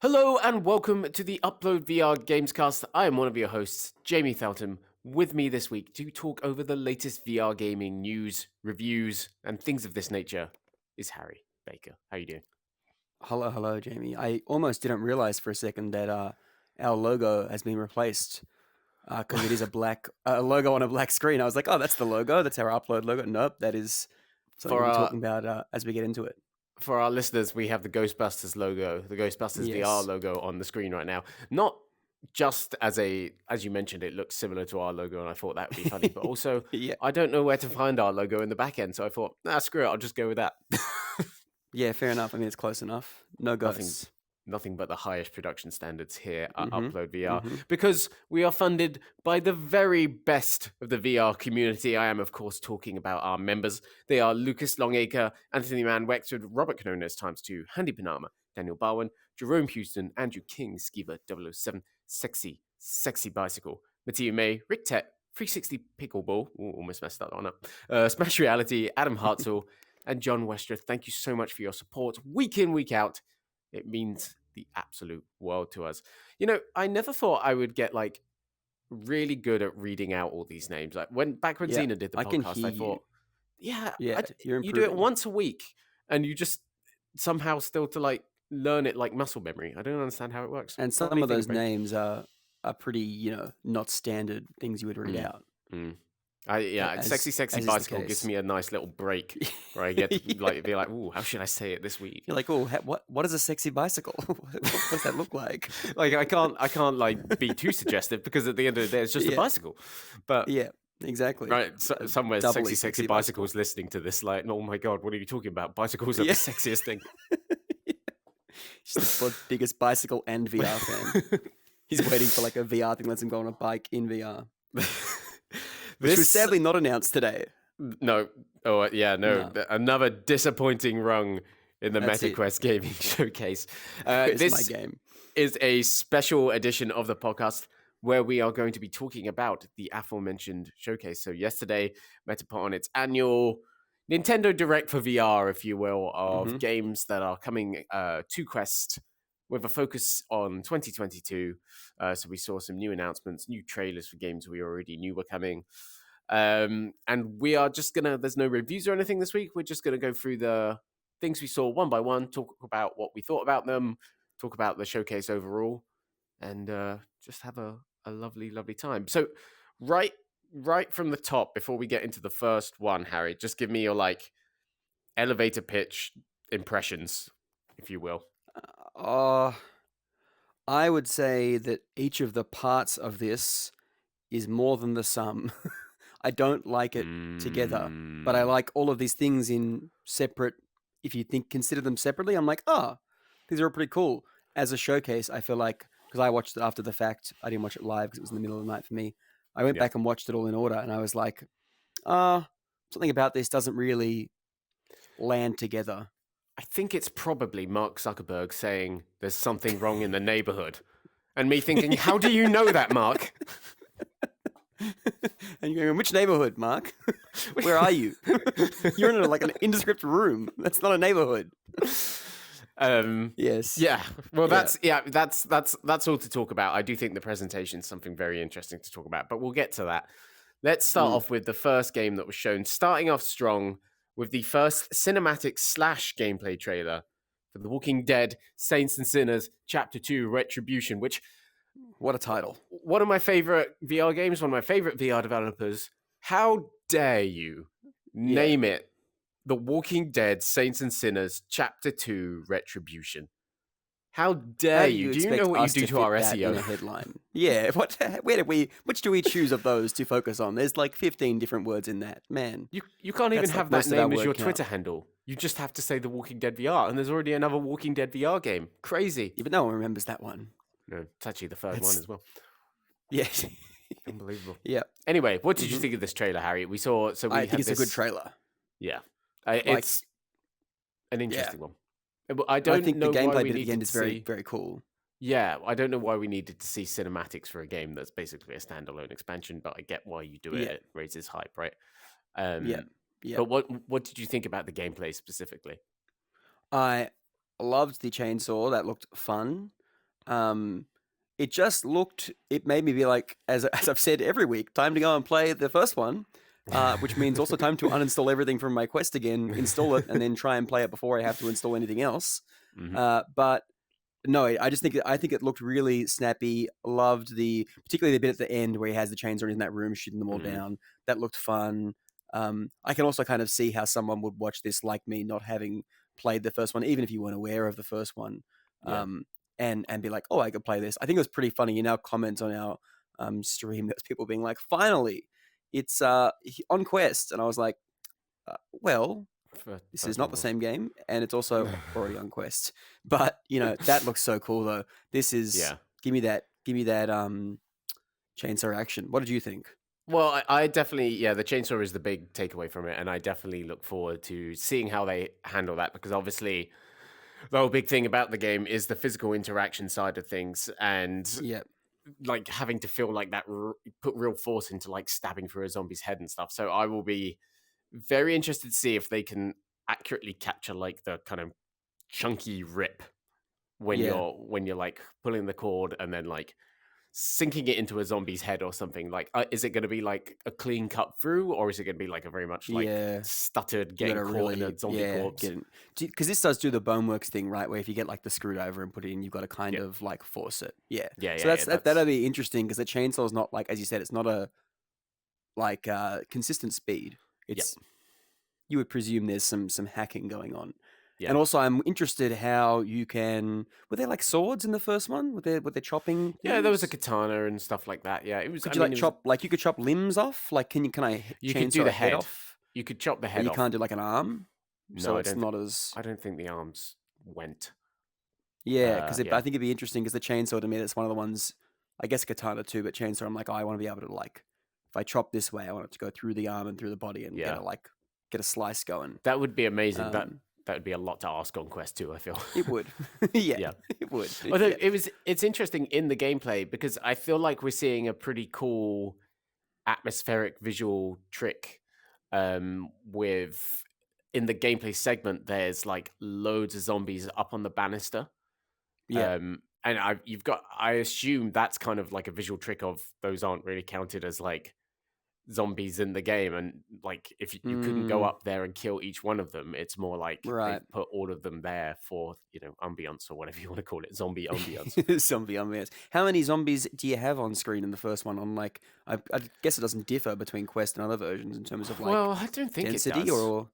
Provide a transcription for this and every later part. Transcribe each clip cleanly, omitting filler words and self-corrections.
Hello and welcome to the UploadVR Gamescast. I am one of your hosts, Jamie Feltham. With me this week to talk over the latest VR gaming news, reviews, and things of this nature is Harry Baker. How you doing? Hello, Jamie. I almost didn't realize for a second that our logo has been replaced because it is a black logo on a black screen. I was like, oh, that's the logo. That's our upload logo. Nope, that is something For we'll be our talking about as we get into it. for our listeners, we have the Ghostbusters logo, the Ghostbusters VR Yes. logo on the screen right now. Not just as you mentioned, it looks similar to our logo, and I thought that would be funny. But also, Yeah. I don't know where to find our logo in the back end, so I thought, screw it, I'll just go with that. Yeah, fair enough. I mean, it's close enough. No nothing ghosts. nothing but the highest production standards here at Mm-hmm. Upload VR Mm-hmm. because we are funded by the very best of the VR community. I am, of course, talking about our members. They are Lucas Longacre, Anthony Mann Wexford, Robert Canonis ×2, Handy Panama, Daniel Barwin, Jerome Houston, Andrew King, Skiva 007, Sexy Bicycle, Mattia May, Rick Tet, 360 Pickleball, almost messed that one up, Smash Reality, Adam Hartzell, and John Westra. Thank you so much for your support week in, week out. It means the absolute world to us. You know, I never thought I would get like really good at reading out all these names. Like when Yeah, Xena did the I can podcast, hear I you. thought, yeah, Yeah, you're you do it improving. once a week, and you just somehow still to like learn it like muscle memory. I don't understand how it works. And some of those names are pretty, not standard things you would read out. Sexy As is the Bicycle gives case. me a nice little break where I get to Yeah. like be like, "Ooh, how should I say it this week?" You're like, oh, what is a sexy bicycle? What does that look like? Like I can't like be too suggestive because at the end of the day, it's just a Yeah, bicycle. But yeah, exactly. right, A somewhere doubly sexy bicycle. bicycles listening to this, like, oh my god, what are you talking about? Bicycles are the Yeah, sexiest thing. she's the biggest bicycle and VR fan. He's waiting for like a VR thing that lets him go on a bike in VR, which was sadly not announced today. No, oh yeah, no, No, another disappointing rung in the that's it. MetaQuest gaming showcase. Where's my This game? is a special edition of the podcast where we are going to be talking about the aforementioned showcase. So yesterday, Meta put on its annual Nintendo Direct for VR, if you will, of games that are coming to Quest with a focus on 2022. So we saw some new announcements, new trailers for games we already knew were coming. And we are just gonna, there's no reviews or anything this week. We're just gonna go through the things we saw one by one, talk about what we thought about them, talk about the showcase overall, and just have a lovely time. So right from the top, before we get into the first one, Harry, just give me your like elevator pitch impressions, if you will. I would say that each of the parts of this is more than the sum. I don't like it together, but I like all of these things in separate. If you consider them separately, I'm like, these are all pretty cool. As a showcase, I feel like, because I watched it after the fact, I didn't watch it live because it was in the middle of the night for me. I went back and watched it all in order, and I was like, something about this doesn't really land together. I think it's probably Mark Zuckerberg saying there's something wrong in the neighborhood, and me thinking, how do you know that, Mark? And you're going, which neighborhood, Mark? Where are you? You're in like an indescript room. That's not a neighborhood. Yes. Yeah. Well, that's all to talk about. I do think the presentation is something very interesting to talk about, but we'll get to that. Let's start off with the first game that was shown, starting off strong with the first cinematic / gameplay trailer for The Walking Dead: Saints and Sinners Chapter 2 Retribution, which, what a title. One of my favorite VR games, one of my favorite VR developers. How dare you name it The Walking Dead: Saints and Sinners Chapter 2 Retribution? How dare you? Do you know what you do to our SEO? In a headline? Yeah. Which do we choose of those to focus on? There's like 15 different words in that. Man. You can't even have that name as your Twitter handle. You just have to say The Walking Dead VR, and there's already another Walking Dead VR game. Crazy. Yeah, but no one remembers that one. No, it's actually the third one as well. Yeah. Unbelievable. Yeah. Anyway, what did you think of this trailer, Harry? I think it's a good trailer. Yeah. It's an interesting one. I think the gameplay bit at the end is very, very cool. Yeah, I don't know why we needed to see cinematics for a game that's basically a standalone expansion, but I get why you do it. Yeah. It raises hype, right? Yeah. But what did you think about the gameplay specifically? I loved the chainsaw. That looked fun. It just looked. It made me be like, as I've said every week, time to go and play the first one, which means also time to uninstall everything from my Quest again, install it, and then try and play it before I have to install anything else. But no, I think it looked really snappy. Loved particularly the bit at the end where he has the chainsaw in that room shooting them all down. That looked fun. I can also kind of see how someone would watch this like me, not having played the first one, even if you weren't aware of the first one. And be like, oh, I could play this. I think it was pretty funny in our comments on our stream. There's people being like, finally, it's on Quest, and I was like, well, this is not the same game, and it's also already on Quest. But that looks so cool though. This is give me that chainsaw action. What did you think? Well, I definitely, the chainsaw is the big takeaway from it, and I definitely look forward to seeing how they handle that, because obviously the whole big thing about the game is the physical interaction side of things, and like having to feel like that put real force into like stabbing through a zombie's head and stuff. So I will be very interested to see if they can accurately capture like the kind of chunky rip when you're like pulling the cord and then like sinking it into a zombie's head or something. Like, is it going to be like a clean cut through, or is it going to be like a very much like stuttered getting caught in a zombie corpse? Because this does do the Boneworks thing, right? Where if you get like the screwdriver and put it in, you've got to kind of like force it. So that'll be interesting, because the chainsaw is not like, as you said, it's not a like consistent speed. It's you would presume there's some hacking going on. And also, I'm interested how you can. Were there like swords in the first one? Were there chopping? Things? Yeah, there was a katana and stuff like that. Yeah, it was. Could you chop? Like you could chop limbs off. Like, can I? You could do the head off. You could chop the head off. You can't do like an arm. No, so it's not as. I don't think the arms went. Yeah, because I think it'd be interesting, because the chainsaw, to me, that's one of the ones. I guess katana too, but chainsaw, I'm like, I want to be able to like, if I chop this way, I want it to go through the arm and through the body and get a slice going. That would be amazing. That would be a lot to ask on Quest 2, I feel. It would. It would. Although it's interesting in the gameplay, because I feel like we're seeing a pretty cool atmospheric visual trick with, in the gameplay segment, there's like loads of zombies up on the banister. And I assume that's kind of like a visual trick of those aren't really counted as like zombies in the game, and like if you couldn't go up there and kill each one of them, it's more like they put all of them there for ambiance, or whatever you want to call it, zombie ambiance. Zombie ambiance. How many zombies do you have on screen in the first one? On like, I guess it doesn't differ between Quest and other versions in terms of like, well, I don't think density, it does. Or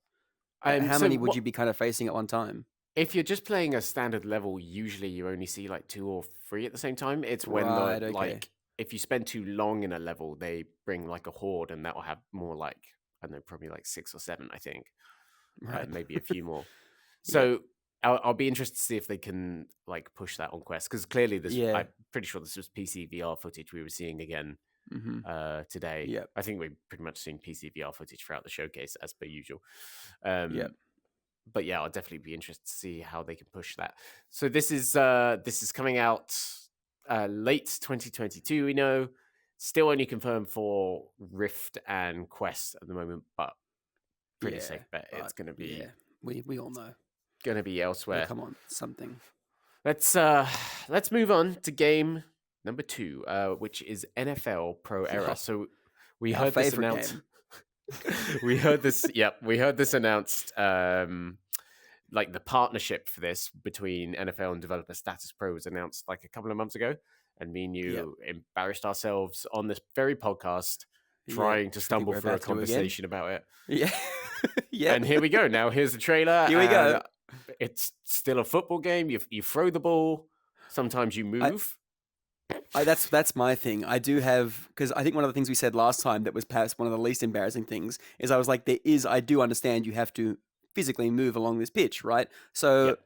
how many would you be kind of facing at one time? If you're just playing a standard level, usually you only see like 2 or 3 at the same time. It's when like, if you spend too long in a level, they bring like a horde, and that will have more like, I don't know, probably like 6 or 7, I think. Maybe a few more. So I'll be interested to see if they can like push that on Quest, because clearly this, I'm pretty sure this was PC VR footage we were seeing again today. I think we've pretty much seen PC VR footage throughout the showcase as per usual. But yeah, I'll definitely be interested to see how they can push that. So this is coming out late 2022. We know, still only confirmed for Rift and Quest at the moment, but pretty safe bet it's going to be. We all know going to be elsewhere. Come on, something. Let's move on to game number 2, which is NFL Pro Era. So we heard this announced. we heard this announced. Like the partnership for this between NFL and Developer Status Pro was announced like a couple of months ago, and me and you embarrassed ourselves on this very podcast trying to stumble through a conversation about it. And here we go. Now here's the trailer. Here we go. It's still a football game. You throw the ball. Sometimes you move. That's my thing. I do have, because I think one of the things we said last time that was perhaps one of the least embarrassing things is I was like, I do understand you have to physically move along this pitch, right? So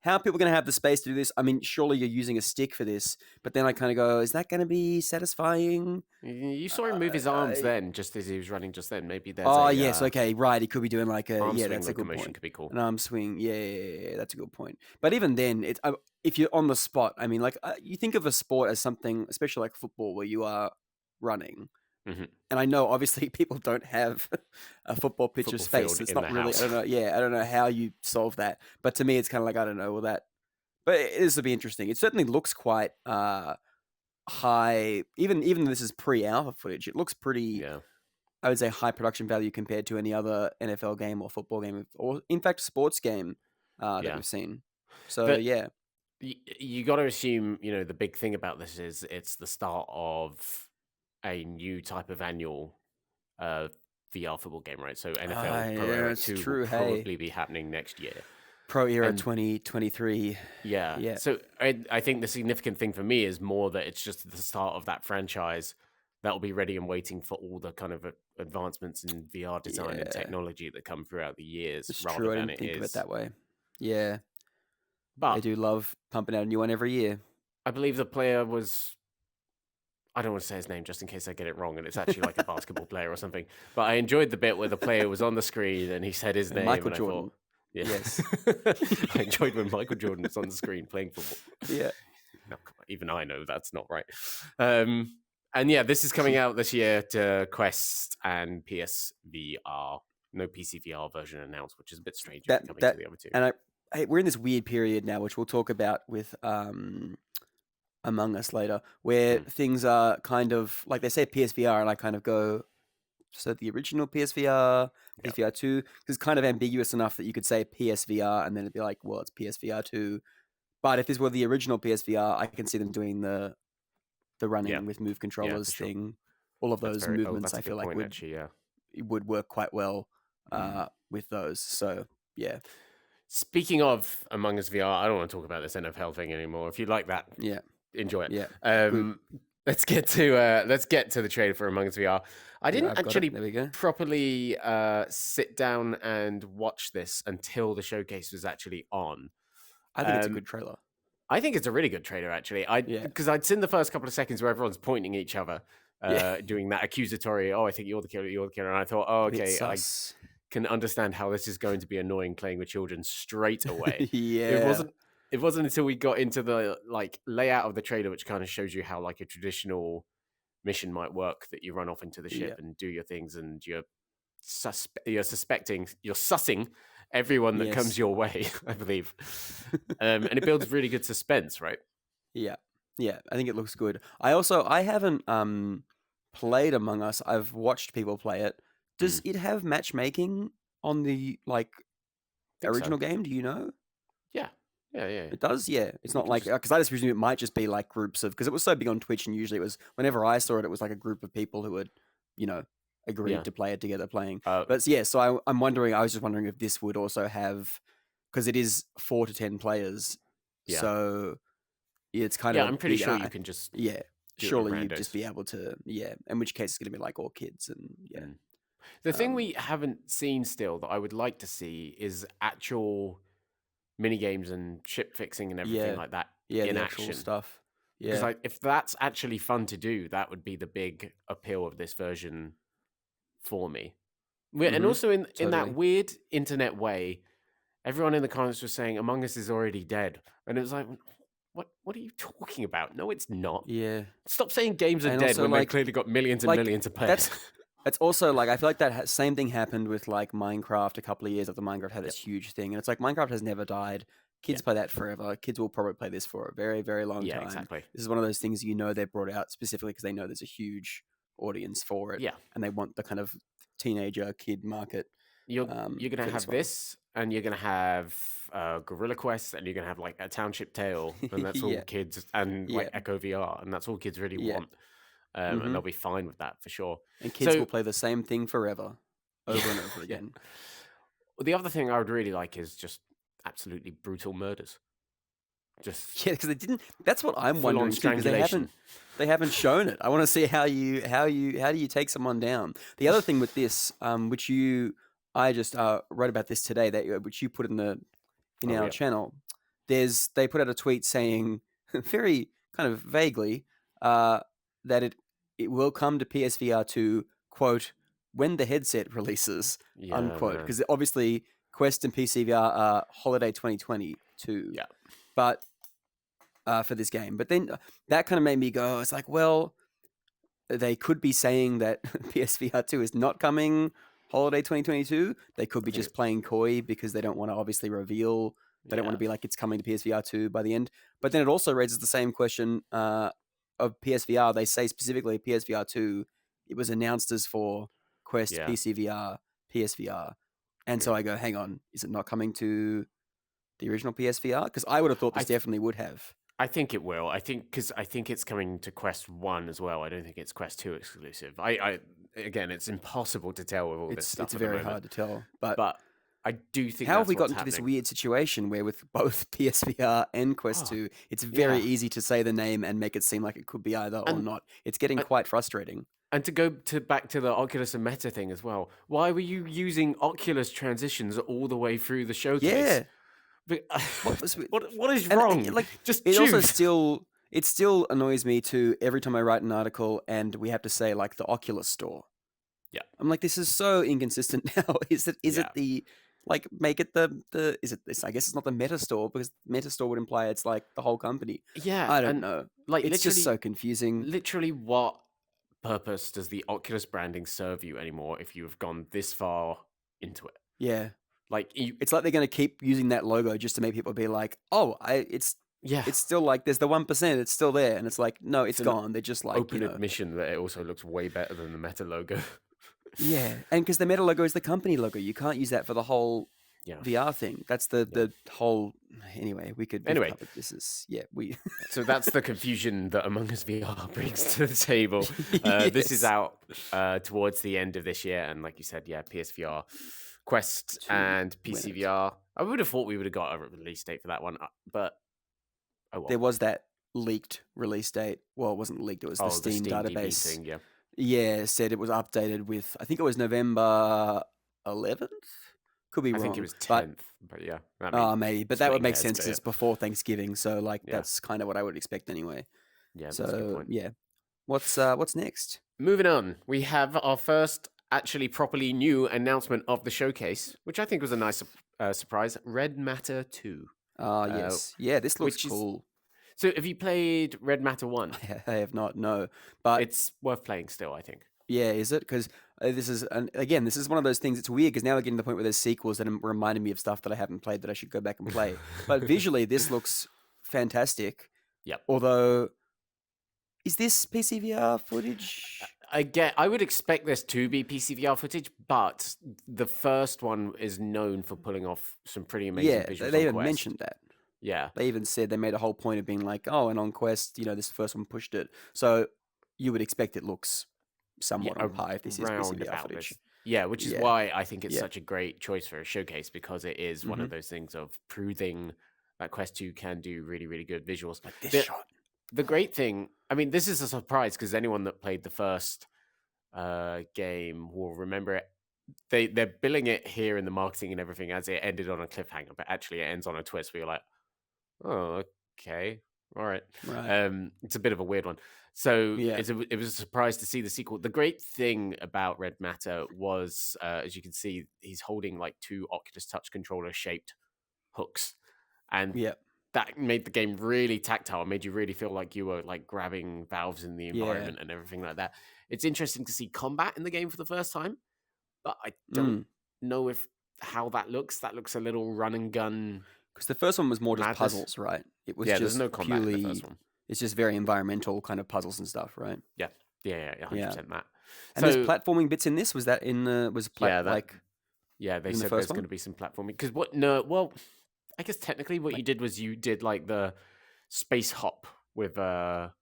how are people going to have the space to do this? I mean, surely you're using a stick for this, but then I kind of go, is that going to be satisfying? You saw him move his arms then, just as he was running just then. Maybe there's yes, okay, right. He could be doing like a, that's a good point. Could be cool. An arm swing, yeah, that's a good point. But even then, if you're on the spot, I mean, like you think of a sport as something, especially like football, where you are running. Mm-hmm. And I know obviously people don't have a football pitcher's face. It's not really, I don't know how you solve that. But to me, it's kind of like, I don't know, will that But this will be interesting. It certainly looks quite high. Even though this is pre-alpha footage, it looks pretty. Yeah. I would say high production value compared to any other NFL game or football game, or in fact, sports game that Yeah. we've seen. So But yeah, you got to assume, the big thing about this is it's the start of a new type of annual VR football game, right? So NFL Pro yeah, Era it's 2 true. will Hey, probably be happening next year. Pro Era And 2023. yeah, Yeah, so I think the significant thing for me is more that it's just the start of that franchise that'll be ready and waiting for all the kind of advancements in VR design and yeah, technology that come throughout the years, it's rather true. I than didn't it think of it is. that way. Yeah, they But do love pumping out a new one every year. I believe the player was. I don't want to say his name just in case I get it wrong and it's actually like a basketball player or something. But I enjoyed the bit where the player was on the screen and he said his name. Michael and I Jordan. thought, yeah. Yes. I enjoyed when Michael Jordan was on the screen playing football. Yeah. No, come on, even I know that's not right. And yeah, this is coming out this year to Quest and PSVR. No PC VR version announced, which is a bit strange if you're coming to the other two. And we're in this weird period now, which we'll talk about with Among Us later, where things are kind of like they say PSVR, and I kind of go, so the original PSVR, PSVR 2, because it's kind of ambiguous enough that you could say PSVR and then it'd be like, well, it's PSVR 2. But if this were the original PSVR, I can see them doing the running with move controllers thing. All of those movements, I feel like would work quite well with those. So yeah. Speaking of Among Us VR, I don't want to talk about this NFL thing anymore. If you like that, enjoy it. Yeah. Let's get to the trailer for Among Us VR. I didn't actually properly sit down and watch this until the showcase was actually on. I think it's a good trailer. I think it's a really good trailer, actually. Because I'd seen the first couple of seconds where everyone's pointing at each other, doing that accusatory, oh, I think you're the killer, and I thought, oh, okay, I can understand how this is going to be annoying playing with children straight away. It wasn't until we got into the layout of the trailer, which kind of shows you how like a traditional mission might work, that you run off into the ship and do your things, and you're sussing everyone that comes your way, I believe. And it builds really good suspense, right? Yeah. I think it looks good. I haven't played Among Us. I've watched people play it. Does it have matchmaking on the original game? Do you know? Yeah. It does. Yeah, it's not like because I just presume it might just be like groups of because it was so big on Twitch and usually it was whenever I saw it, it was like a group of people who had agreed to play it together playing. But yeah, so I'm wondering. I was just wondering if this would also have because it is 4 to 10 players. Yeah. So it's kind of I'm pretty sure you can just surely you'd just be able to in which case it's going to be like all kids and The thing we haven't seen still that I would like to see is actual mini games and ship fixing and everything like that in action stuff. Because if that's actually fun to do, that would be the big appeal of this version for me. And also in that weird internet way, everyone in the comments was saying Among Us is already dead, and it was like, what are you talking about? No, it's not. Yeah. Stop saying games are dead when they've clearly got millions and millions of players. It's also I feel like that same thing happened with Minecraft a couple of years after Minecraft had this huge thing. And it's like Minecraft has never died. Kids play that forever. Kids will probably play this for a very, very long time. Yeah, exactly. This is one of those things they brought out specifically because they know there's a huge audience for it. Yeah. And they want the kind of teenager kid market. You're going to have this, and you're going to have Gorilla Quest, and you're going to have a Township Tale, and that's all kids, and Echo VR, and that's all kids really want. And they'll be fine with that for sure. And kids will play the same thing forever, over and over again. Well, the other thing I would really like is just absolutely brutal murders. Because they didn't. That's what I'm wondering too. Because they haven't shown it. I want to see how do you take someone down. The other thing with this, which I just wrote about this today, which you put in our channel. They put out a tweet saying very kind of vaguely that it will come to PSVR 2, quote, when the headset releases, unquote. Because obviously Quest and PCVR are holiday 2022. Yeah. But for this game. But then that kind of made me go, it's like, well, they could be saying that PSVR 2 is not coming holiday 2022. They could be just playing coy because they don't want to obviously reveal They don't want to be like it's coming to PSVR 2 by the end. But then it also raises the same question of PSVR. They say specifically PSVR 2, it was announced as for Quest, Yeah. PCVR, PSVR. And so I go, hang on, is it not coming to the original PSVR? Because I would have thought this definitely would have. I think it will. I think it's coming to Quest 1 as well. I don't think it's Quest 2 exclusive. Again, it's impossible to tell with all this stuff. It's very hard to tell. But I do think how have we gotten happening. to this weird situation where with both PSVR and Quest 2, it's very easy to say the name and make it seem like it could be either or not. It's getting quite frustrating. And to go back to the Oculus and Meta thing as well, why were you using Oculus transitions all the way through the showcase? Yeah. What is wrong? Like, just it choose. also still annoys me too every time I write an article and we have to say like the Oculus store. Yeah. I'm like, this is so inconsistent now. Is it the like make it the is it this? I guess it's not the Meta store because Meta store would imply it's like the whole company. Yeah. I don't know. Like it's just so confusing. Literally, what purpose does the Oculus branding serve you anymore if you have gone this far into it? Yeah. Like it's like they're going to keep using that logo just to make people be like, oh, it's still like there's the 1%, it's still there, and it's like, no, it's gone. They're just like open admission that it also looks way better than the Meta logo. Yeah, and because the Meta logo is the company logo, you can't use that for the whole VR thing. That's the whole. Anyway, this is So that's the confusion that Among Us VR brings to the table. Yes. This is out towards the end of this year, and like you said, PSVR, Quest, and PCVR. I would have thought we would have got a release date for that one, but oh well. There was that leaked release date. Well, it wasn't leaked; it was the Steam database thing, Yeah, said it was updated with, I think it was November 11th? Could be wrong. I think it was 10th, but yeah. Maybe. But that would make sense because it's before Thanksgiving. So, like, that's kind of what I would expect anyway. Yeah, so, that's a good point. Yeah. What's next? Moving on. We have our first actually properly new announcement of the showcase, which I think was a nice surprise. Red Matter 2. Yes. Yeah, this looks cool. So have you played Red Matter 1? I have not, no. But it's worth playing still, I think. Yeah, is it? Because this is one of those things, it's weird because now we're getting to the point where there's sequels that are reminding me of stuff that I haven't played that I should go back and play. But visually, this looks fantastic. Yep. Although, is this PCVR footage? I would expect this to be PCVR footage, but the first one is known for pulling off some pretty amazing visuals. Yeah, they even mentioned that. Yeah. They even said they made a whole point of being like, oh, and on Quest, this first one pushed it. So you would expect it looks somewhat on par if this is PCVR footage. Yeah, which is why I think it's such a great choice for a showcase, because it is one of those things of proving that Quest 2 can do really, really good visuals. Like this shot. The great thing, I mean, this is a surprise because anyone that played the first game will remember it. They're billing it here in the marketing and everything as it ended on a cliffhanger, but actually it ends on a twist where you're like, oh, okay, all right. It's a bit of a weird one. So it was a surprise to see the sequel. The great thing about Red Matter was, as you can see, he's holding like two Oculus Touch controller shaped hooks, and that made the game really tactile. Made you really feel like you were like grabbing valves in the environment and everything like that. It's interesting to see combat in the game for the first time, but I don't know how that looks. That looks a little run and gun. Because the first one was more just puzzles, right? It was just there's no combat in the first one. It's just very environmental kind of puzzles and stuff, right? Yeah, 100% that. And there's platforming bits in this. Was that in the they said there's going to be some platforming because I guess technically what you did was you did like the space hop with a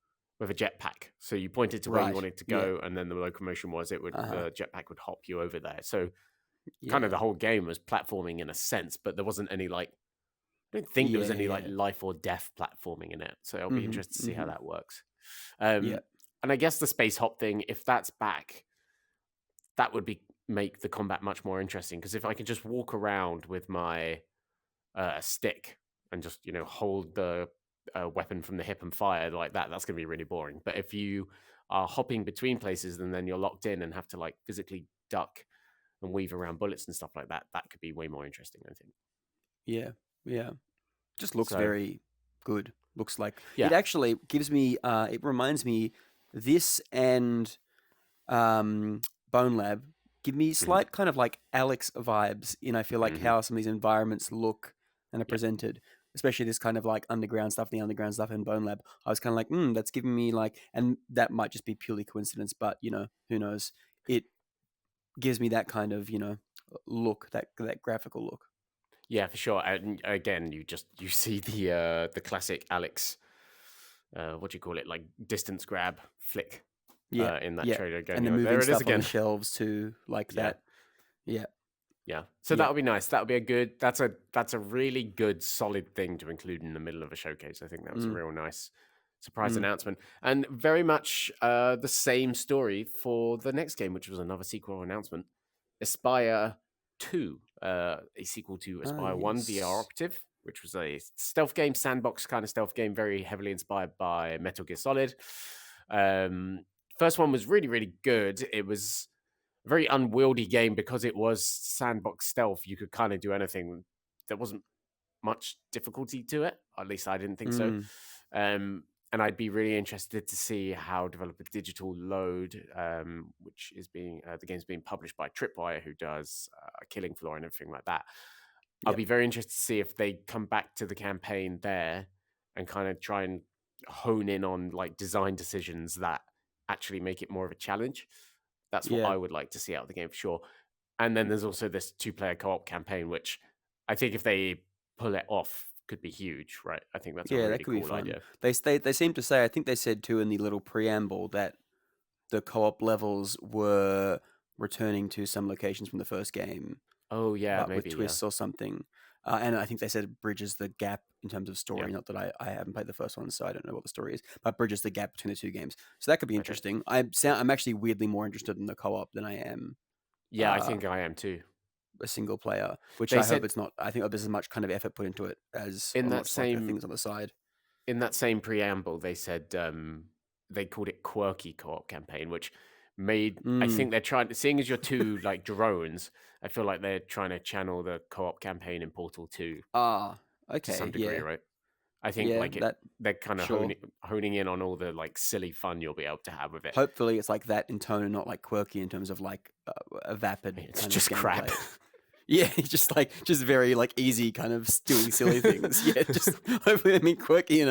jetpack. So you pointed to where you wanted to go, and then the locomotion was the jetpack would hop you over there. So kind of the whole game was platforming in a sense, but there wasn't any like. I don't think there was any like life or death platforming in it, so I'll be interested to see how that works. And I guess the space hop thing, if that's back, that would make the combat much more interesting. Because if I can just walk around with my stick and just hold the weapon from the hip and fire like that, that's going to be really boring. But if you are hopping between places and then you're locked in and have to like physically duck and weave around bullets and stuff like that, that could be way more interesting, I think. Yeah. Just looks very good. Looks like it actually gives me it reminds me this and Bonelab give me slight kind of like Alex vibes in I feel like how some of these environments look and are Yeah. presented, especially this kind of like underground stuff in Bonelab. I was kind of like, that's giving me like, and that might just be purely coincidence, but who knows? It gives me that kind of look, that graphical look. Yeah, for sure. And again, you see the classic Alex, what do you call it, like distance grab flick, Yeah, in that yeah, trailer going. and the There moving it is stuff on the again. shelves too, like Yeah. that. Yeah, Yeah. So yeah, that'll be nice. That'll be a good. That's a really good solid thing to include in the middle of a showcase. I think that was a real nice surprise announcement, and very much the same story for the next game, which was another sequel announcement, Espire 2, a sequel to Espire 1 VR yes. Operative, which was a stealth game, sandbox kind of stealth game, very heavily inspired by Metal Gear Solid. First one was really, really good. It was a very unwieldy game because it was sandbox stealth. You could kind of do anything. There wasn't much difficulty to it. At least I didn't think so. And I'd be really interested to see how Developer Digital Load, which is the game's being published by Tripwire, who does Killing Floor and everything like that. I'll be very interested to see if they come back to the campaign there and kind of try and hone in on like design decisions that actually make it more of a challenge. That's what I would like to see out of the game for sure. And then there's also this 2-player co-op campaign, which I think if they pull it off could be huge, right? I think that's a really that could be cool fun. idea. They seem to say, I think they said too in the little preamble that the co-op levels were returning to some locations from the first game. Oh yeah, but maybe with twists or something. And I think they said it bridges the gap in terms of story. Not that I haven't played the first one, so I don't know what the story is, but bridges the gap between the two games. So that could be interesting. I'm actually weirdly more interested in the co-op than I am. Yeah, I think I am too. A single player, which They I said- hope it's not. I think there's as much kind of effort put into it as In that like same- things on the side. In that same preamble, they said they called it quirky co-op campaign, which made I think they're trying. Seeing as you're two like drones, I feel like they're trying to channel the co-op campaign in Portal 2 Okay, to some degree, yeah. right? I think like that they're kind of sure. honing in on all the like silly fun you'll be able to have with it. Hopefully, it's like that in tone and not like quirky in terms of like a vapid. It's kind just of crap. gameplay. Yeah, just very like easy kind of doing silly things. Yeah, just hopefully I mean quirky in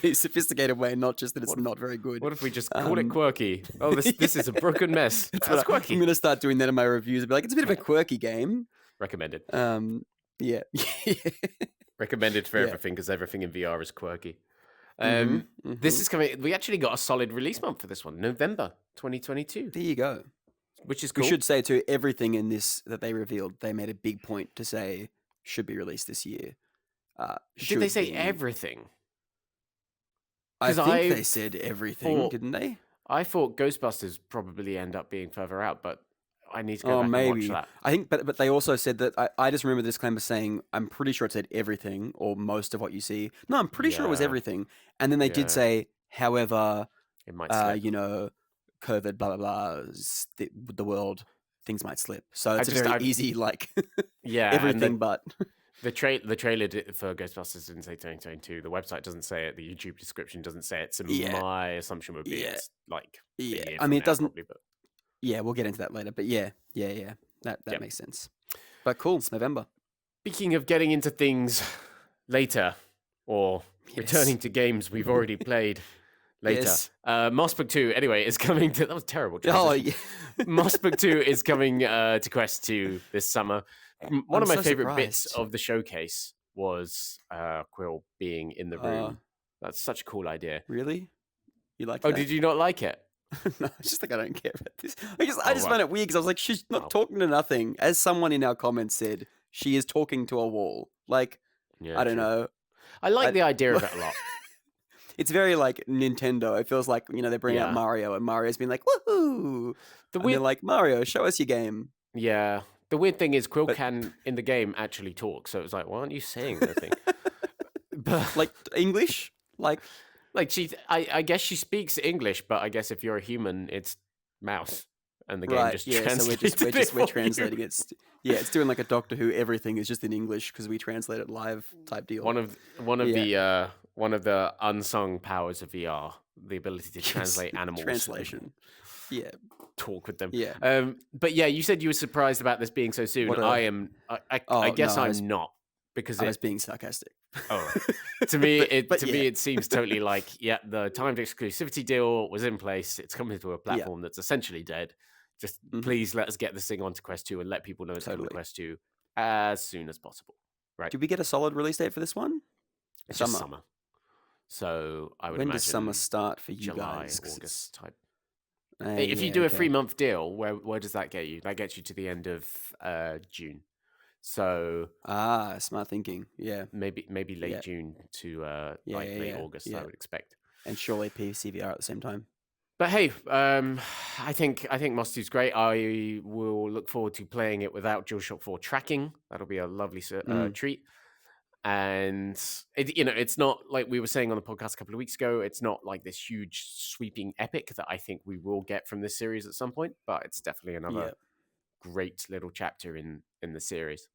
a sophisticated way, not just that it's not very good. What if we just call it quirky? Oh, this is a broken mess. That's quirky. I'm gonna start doing that in my reviews. I'll be like, it's a bit of a quirky game. Recommended. Yeah. Recommended for everything because everything in VR is quirky. This is coming. We actually got a solid release month for this one, November 2022. There you go. Which is cool. We should say too, everything in this that they revealed, they made a big point to say should be released this year. Did they say everything? I think they said everything, didn't they? I thought Ghostbusters probably end up being further out, but I need to go back and watch that. I think, but they also said that I just remember the disclaimer saying, I'm pretty sure it said everything or most of what you see. No, I'm pretty sure it was everything. And then they did say, however, it might slip. COVID, blah, blah, blah, the world, things might slip. So it's very easy, like, everything but. The trailer for Ghostbusters didn't say 2022. The website doesn't say it. The YouTube description doesn't say it. So my assumption would be it's like a year I mean, it doesn't. Probably, but... Yeah, we'll get into that later. But yeah. That makes sense. But cool, it's November. Speaking of getting into things later or returning to games we've already played later. Mossbook 2, anyway, is coming to... That was terrible. Oh, yeah. Mossbook 2 is coming to Quest 2 this summer. One of my favorite bits of the showcase was Quill being in the room. That's such a cool idea. Really? You like that? Oh, did you not like it? No, it's just like I don't care about this. I just find it weird because I was like, she's not talking to nothing. As someone in our comments said, she is talking to a wall. Like, I don't know. I like the idea of it a lot. It's very like Nintendo. It feels like, they bring out Mario and Mario's been like, woohoo! And they're like, Mario, show us your game. Yeah. The weird thing is Quill can, in the game, actually talk. So it was like, why aren't you saying anything? But like English? Like she, I guess she speaks English, but I guess if you're a human, it's mouse. And the game just translates so we're translating it. Yeah, it's doing like a Doctor Who everything is just in English because we translate it live type deal. One of the unsung powers of VR, the ability to translate animals. Translation. Yeah. Talk with them. Yeah. But yeah, you said you were surprised about this being so soon. I guess I'm not. because I was being sarcastic. Oh, right. To me, But me, it seems totally like, yeah, the timed exclusivity deal was in place. It's coming to a Yeah. platform that's essentially dead. Just Mhm. please let us get this thing onto Quest 2 and let people know it's coming to Totally. Quest 2 as soon as possible. Right? Did we get a solid release date for this one? It's just summer. So I would When imagine does summer start for you July, guys? 'Cause August type. it's- If you yeah, do a okay. 3-month deal, where does that get you? That gets you to the end of June. So smart thinking. Yeah. maybe late Yeah. June to Yeah, late yeah, August, yeah. I would expect. And surely PCVR at the same time. But hey, I think Moss 2's great. I will look forward to playing it without DualShock 4 tracking. That'll be a lovely treat. And it's not like we were saying on the podcast a couple of weeks ago. It's not like this huge sweeping epic that I think we will get from this series at some point. But it's definitely another great little chapter in the series.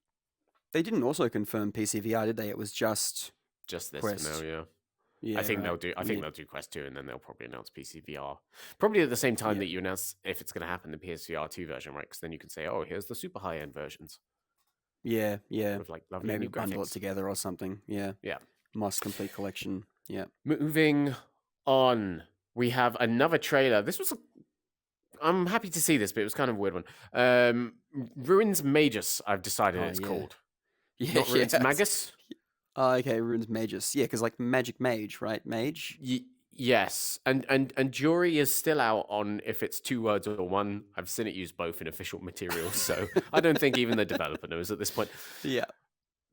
They didn't also confirm PCVR, did they? It was just this Quest. for now, yeah. Yeah, I think right. they'll do Quest 2 and then they'll probably announce PCVR. Probably at the same time Yeah. that you announce if it's going to happen the PSVR 2 version, right? Because then you can say, oh, here's the super high end versions. Yeah. With like lovely Maybe new bundle it graphics. together or something. Yeah. Yeah. Moss Complete Collection. Yeah. Moving on, we have another trailer. I'm happy to see this, but it was kind of a weird one. Ruinsmagus, I've decided it's called. Yeah. Not Ruinsmagus. Okay, Ruinsmagus. Yeah, because like Magic Mage, right? Mage? Yes. And jury is still out on if it's 2 words or 1. I've seen it used both in official materials, so I don't think even the developer knows at this point. Yeah.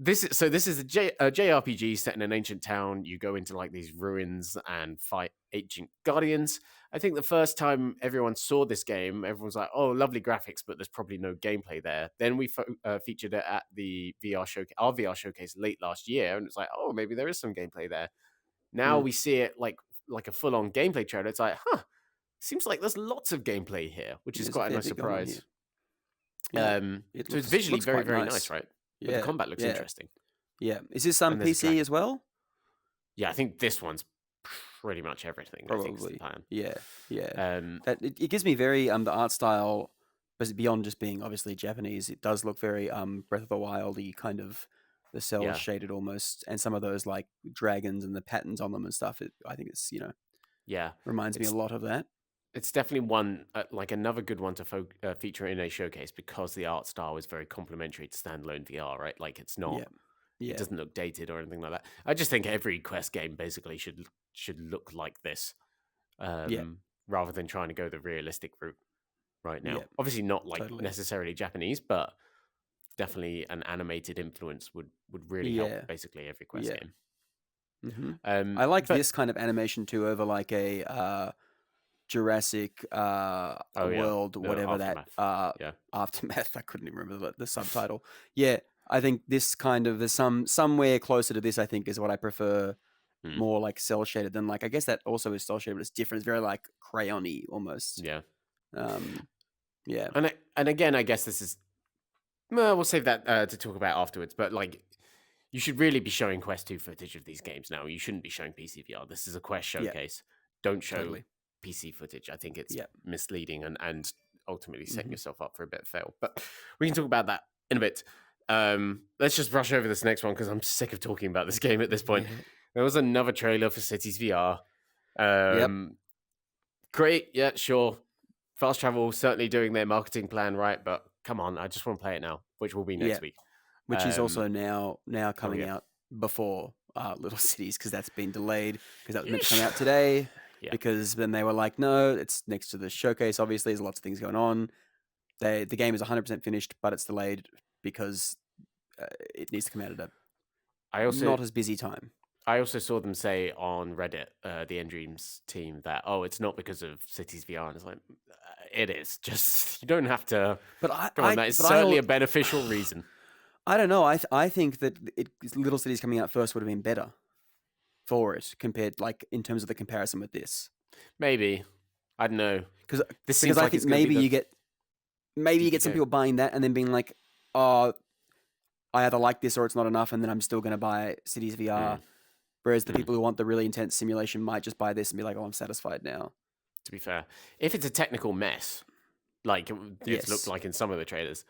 This is a JRPG set in an ancient town. You go into like these ruins and fight ancient guardians. I think the first time everyone saw this game, everyone's like, "Oh, lovely graphics," but there's probably no gameplay there. Then we featured it at the our VR showcase late last year, and it's like, "Oh, maybe there is some gameplay there." Now we see it like a full-on gameplay trailer. It's like, seems like there's lots of gameplay here, which is quite a nice surprise. Yeah. So it's visually very, very nice, right? Yeah. But the combat looks interesting. Yeah. Is this on PC as well? Yeah, I think this one's pretty much everything. Probably. I think is the plan. Yeah. It gives me very the art style, but beyond just being obviously Japanese, it does look very Breath of the Wild-y kind of the cell shaded almost, and some of those like dragons and the patterns on them and stuff. I think it's reminds me a lot of that. It's definitely one like another good one to feature in a showcase because the art style is very complementary to standalone VR, right? Like it's not, it doesn't look dated or anything like that. I just think every Quest game basically should look like this, rather than trying to go the realistic route right now. Obviously not like necessarily Japanese, but definitely an animated influence would really help basically every Quest game. Mm-hmm. I like this kind of animation too over like a Jurassic World, whatever Aftermath. that Aftermath. I couldn't even remember the subtitle. Yeah, I think this kind of there's somewhere closer to this. I think is what I prefer, more like cell shaded than like I guess that also is cell shaded, but it's different. It's very like crayon-y almost. Yeah. Yeah. And again, I guess this is we'll save that to talk about afterwards. But like, you should really be showing Quest 2 footage of these games now. You shouldn't be showing PC VR. This is a Quest showcase. Don't show PC footage. I think it's misleading and ultimately setting yourself up for a bit of fail. But we can talk about that in a bit. Let's just brush over this next one because I'm sick of talking about this game at this point. There was another trailer for Cities VR. Great, yeah, sure. Fast Travel certainly doing their marketing plan right, but come on, I just want to play it now, which will be next week. Which is also now coming out before Little Cities because that's been delayed because that was meant to come out today. Because then they were like, no, it's next to the showcase. Obviously, there's lots of things going on. The game is 100% finished, but it's delayed because it needs to come out at a not as busy time. I also saw them say on Reddit, the Endreams team, that it's not because of Cities VR, and it's like it is. Just you don't have to. But that is certainly a beneficial reason. I don't know. I think that Little Cities coming out first would have been better for it compared, like in terms of the comparison with this. Maybe I don't know because I think maybe you get some people buying that and then being like, oh, I either like this or it's not enough, and then I'm still going to buy Cities VR. Whereas the people who want the really intense simulation might just buy this and be like, oh, I'm satisfied now. To be fair, if it's a technical mess, like it's looked like in some of the trailers,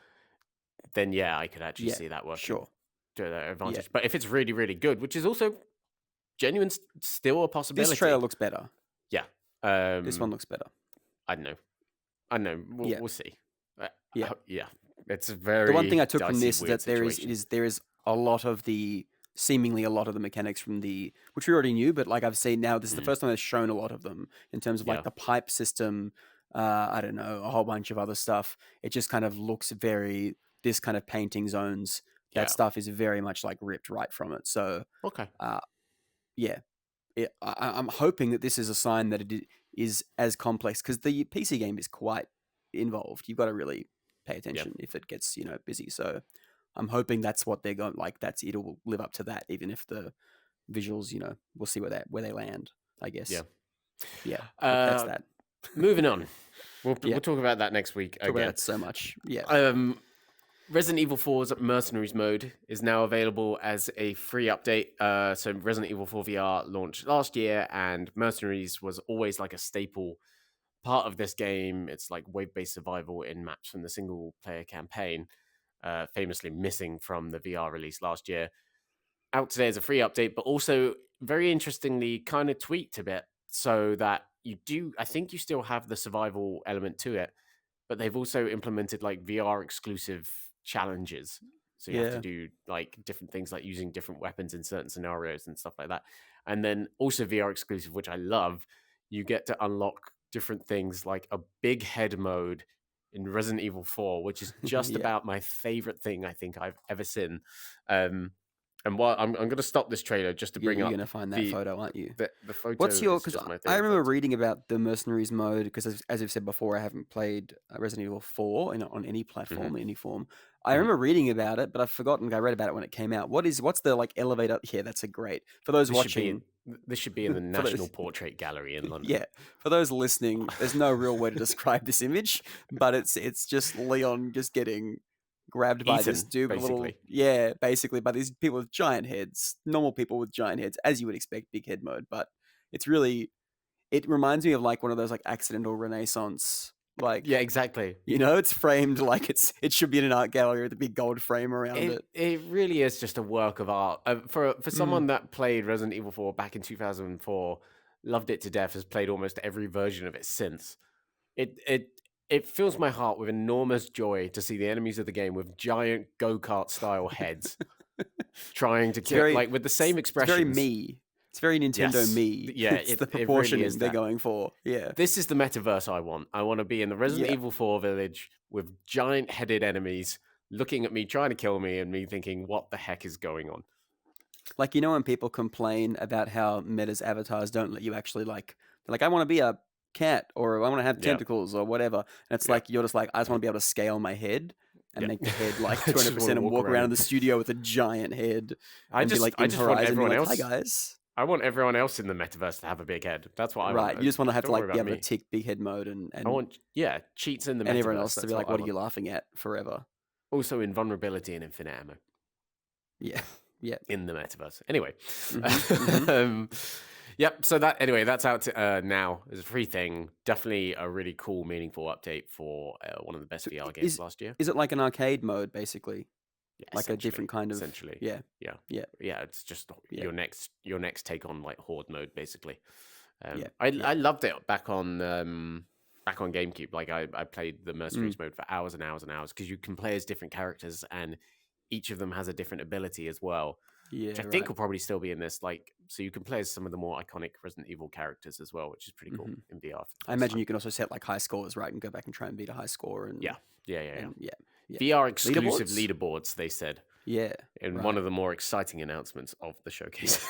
then I could actually see that working. Sure. to their advantage. But if it's really, really good, which is also genuine, still a possibility. This trailer looks better. Yeah. This one looks better. I don't know. We'll see. Yeah. Yeah. It's very. The one thing I took from dicey, this is weird that there is a lot of the mechanics from which we already knew, but like I've seen now, this is the first time they've shown a lot of them in terms of like the pipe system. I don't know, a whole bunch of other stuff. It just kind of looks very this kind of painting zones. That stuff is very much like ripped right from it. So okay. I'm hoping that this is a sign that it is as complex, because the PC game is quite involved. You've got to really pay attention if it gets busy. So I'm hoping that's what they're going like. It'll live up to that, even if the visuals, we'll see where they land. I guess. Yeah. That's that. Moving on. We'll talk about that next week. Talk about that so much. Yeah. Resident Evil 4's Mercenaries mode is now available as a free update. So Resident Evil 4 VR launched last year, and Mercenaries was always like a staple part of this game. It's like wave-based survival in maps from the single-player campaign, famously missing from the VR release last year. Out today as a free update, but also very interestingly kind of tweaked a bit so that I think you still have the survival element to it, but they've also implemented like VR exclusive challenges. So you have to do like different things, like using different weapons in certain scenarios and stuff like that. And then also VR exclusive, which I love, you get to unlock different things like a big head mode in Resident Evil 4, which is just about my favorite thing I think I've ever seen. And while I'm going to stop this trailer just to bring up. You're going to find that photo, aren't you? The photo. What's your? Because I remember reading about the Mercenaries mode. Because as I've said before, I haven't played Resident Evil 4 on any platform, in any form. I remember reading about it, but I've forgotten. I read about it when it came out. What's the like elevator? Yeah, that's a great for those watching. This should be in the National Portrait Gallery in London. Yeah, for those listening, there's no real way to describe this image, but it's just Leon just getting grabbed by this dude, basically by these people with giant heads, normal people with giant heads, as you would expect, big head mode. But it reminds me of like one of those like accidental Renaissance, like exactly. It's framed like it should be in an art gallery with a big gold frame around it. It really is just a work of art for someone that played Resident Evil 4 back in 2004, loved it to death, has played almost every version of it since. It fills my heart with enormous joy to see the enemies of the game with giant go-kart style heads trying to kill, like with the same expressions. It's very me. It's very Nintendo me. Yeah, it's the proportioning really they're going for. Yeah. This is the metaverse I want. I want to be in the Resident Evil 4 village with giant-headed enemies looking at me, trying to kill me, and me thinking, what the heck is going on? Like, when people complain about how Meta's avatars don't let you actually like I want to be a cat, or I want to have tentacles or whatever, and it's like you're just like, I just want to be able to scale my head and make the head like 200% and walk around in the studio with a giant head. I just want everyone else. Hi guys. I want everyone else in the metaverse to have a big head. That's what I want. Right, you just want to have to like be able to tick big head mode and I want cheats in the metaverse. And everyone else to be like, what are you laughing at forever? Also invulnerability and infinite ammo. Yeah. In the metaverse. Anyway. Yep. So that's out now as a free thing. Definitely a really cool, meaningful update for one of the best VR games last year. Is it like an arcade mode, basically? Yeah, like a different kind of. Essentially. Yeah. It's just your next take on like Horde mode, basically. I loved it back on GameCube. Like I played the Mercenaries mode for hours and hours and hours, because you can play as different characters and each of them has a different ability as well. Yeah, which I think will probably still be in this. Like, so you can play as some of the more iconic Resident Evil characters as well, which is pretty cool in VR. I imagine you can also set like high scores, right, and go back and try and beat a high score. And yeah. VR exclusive leaderboards, they said. Yeah. In one of the more exciting announcements of the showcase.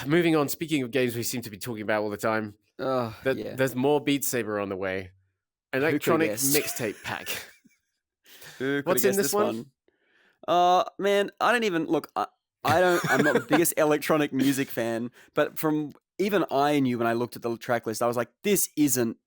Moving on. Speaking of games we seem to be talking about all the time, there's more Beat Saber on the way. Electronic mixtape pack. What's in this one? Man, I don't even look. I'm not the biggest electronic music fan, but from even I knew when I looked at the track list, I was like, this isn't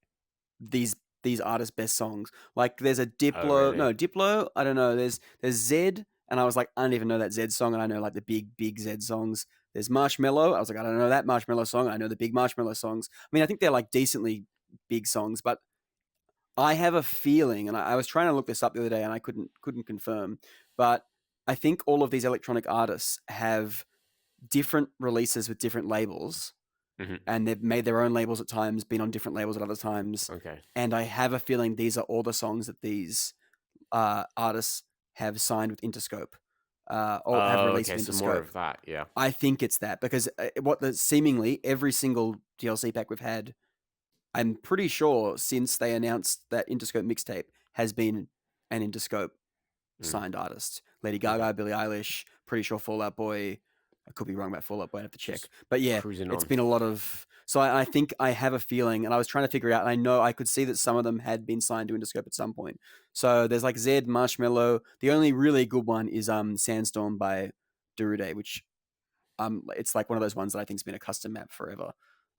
these artists' best songs. Like, there's a Diplo, really? No Diplo. I don't know. There's Zed, and I was like, I don't even know that Zed song, and I know like the big Zed songs. There's Marshmello. I was like, I don't know that Marshmello song. I know the big Marshmello songs. I mean, I think they're like decently big songs, but I have a feeling, and I was trying to look this up the other day, and I couldn't confirm, but I think all of these electronic artists have different releases with different labels, and they've made their own labels at times, been on different labels at other times. Okay. And I have a feeling these are all the songs that these artists have signed with Interscope or have released Okay, with so more Interscope. of that, yeah. I think it's that because seemingly every single DLC pack we've had, I'm pretty sure since they announced that Interscope mixtape has been an Interscope signed artist. Lady Gaga, Billie Eilish, pretty sure Fall Out Boy. I could be wrong about Fall Out Boy, I have to check. But yeah, it's been a lot of... So I think I have a feeling, and I was trying to figure it out, and I know I could see that some of them had been signed to Interscope at some point. So there's like Zed, Marshmello. The only really good one is Sandstorm by Darude, which it's like one of those ones that I think's been a custom map forever.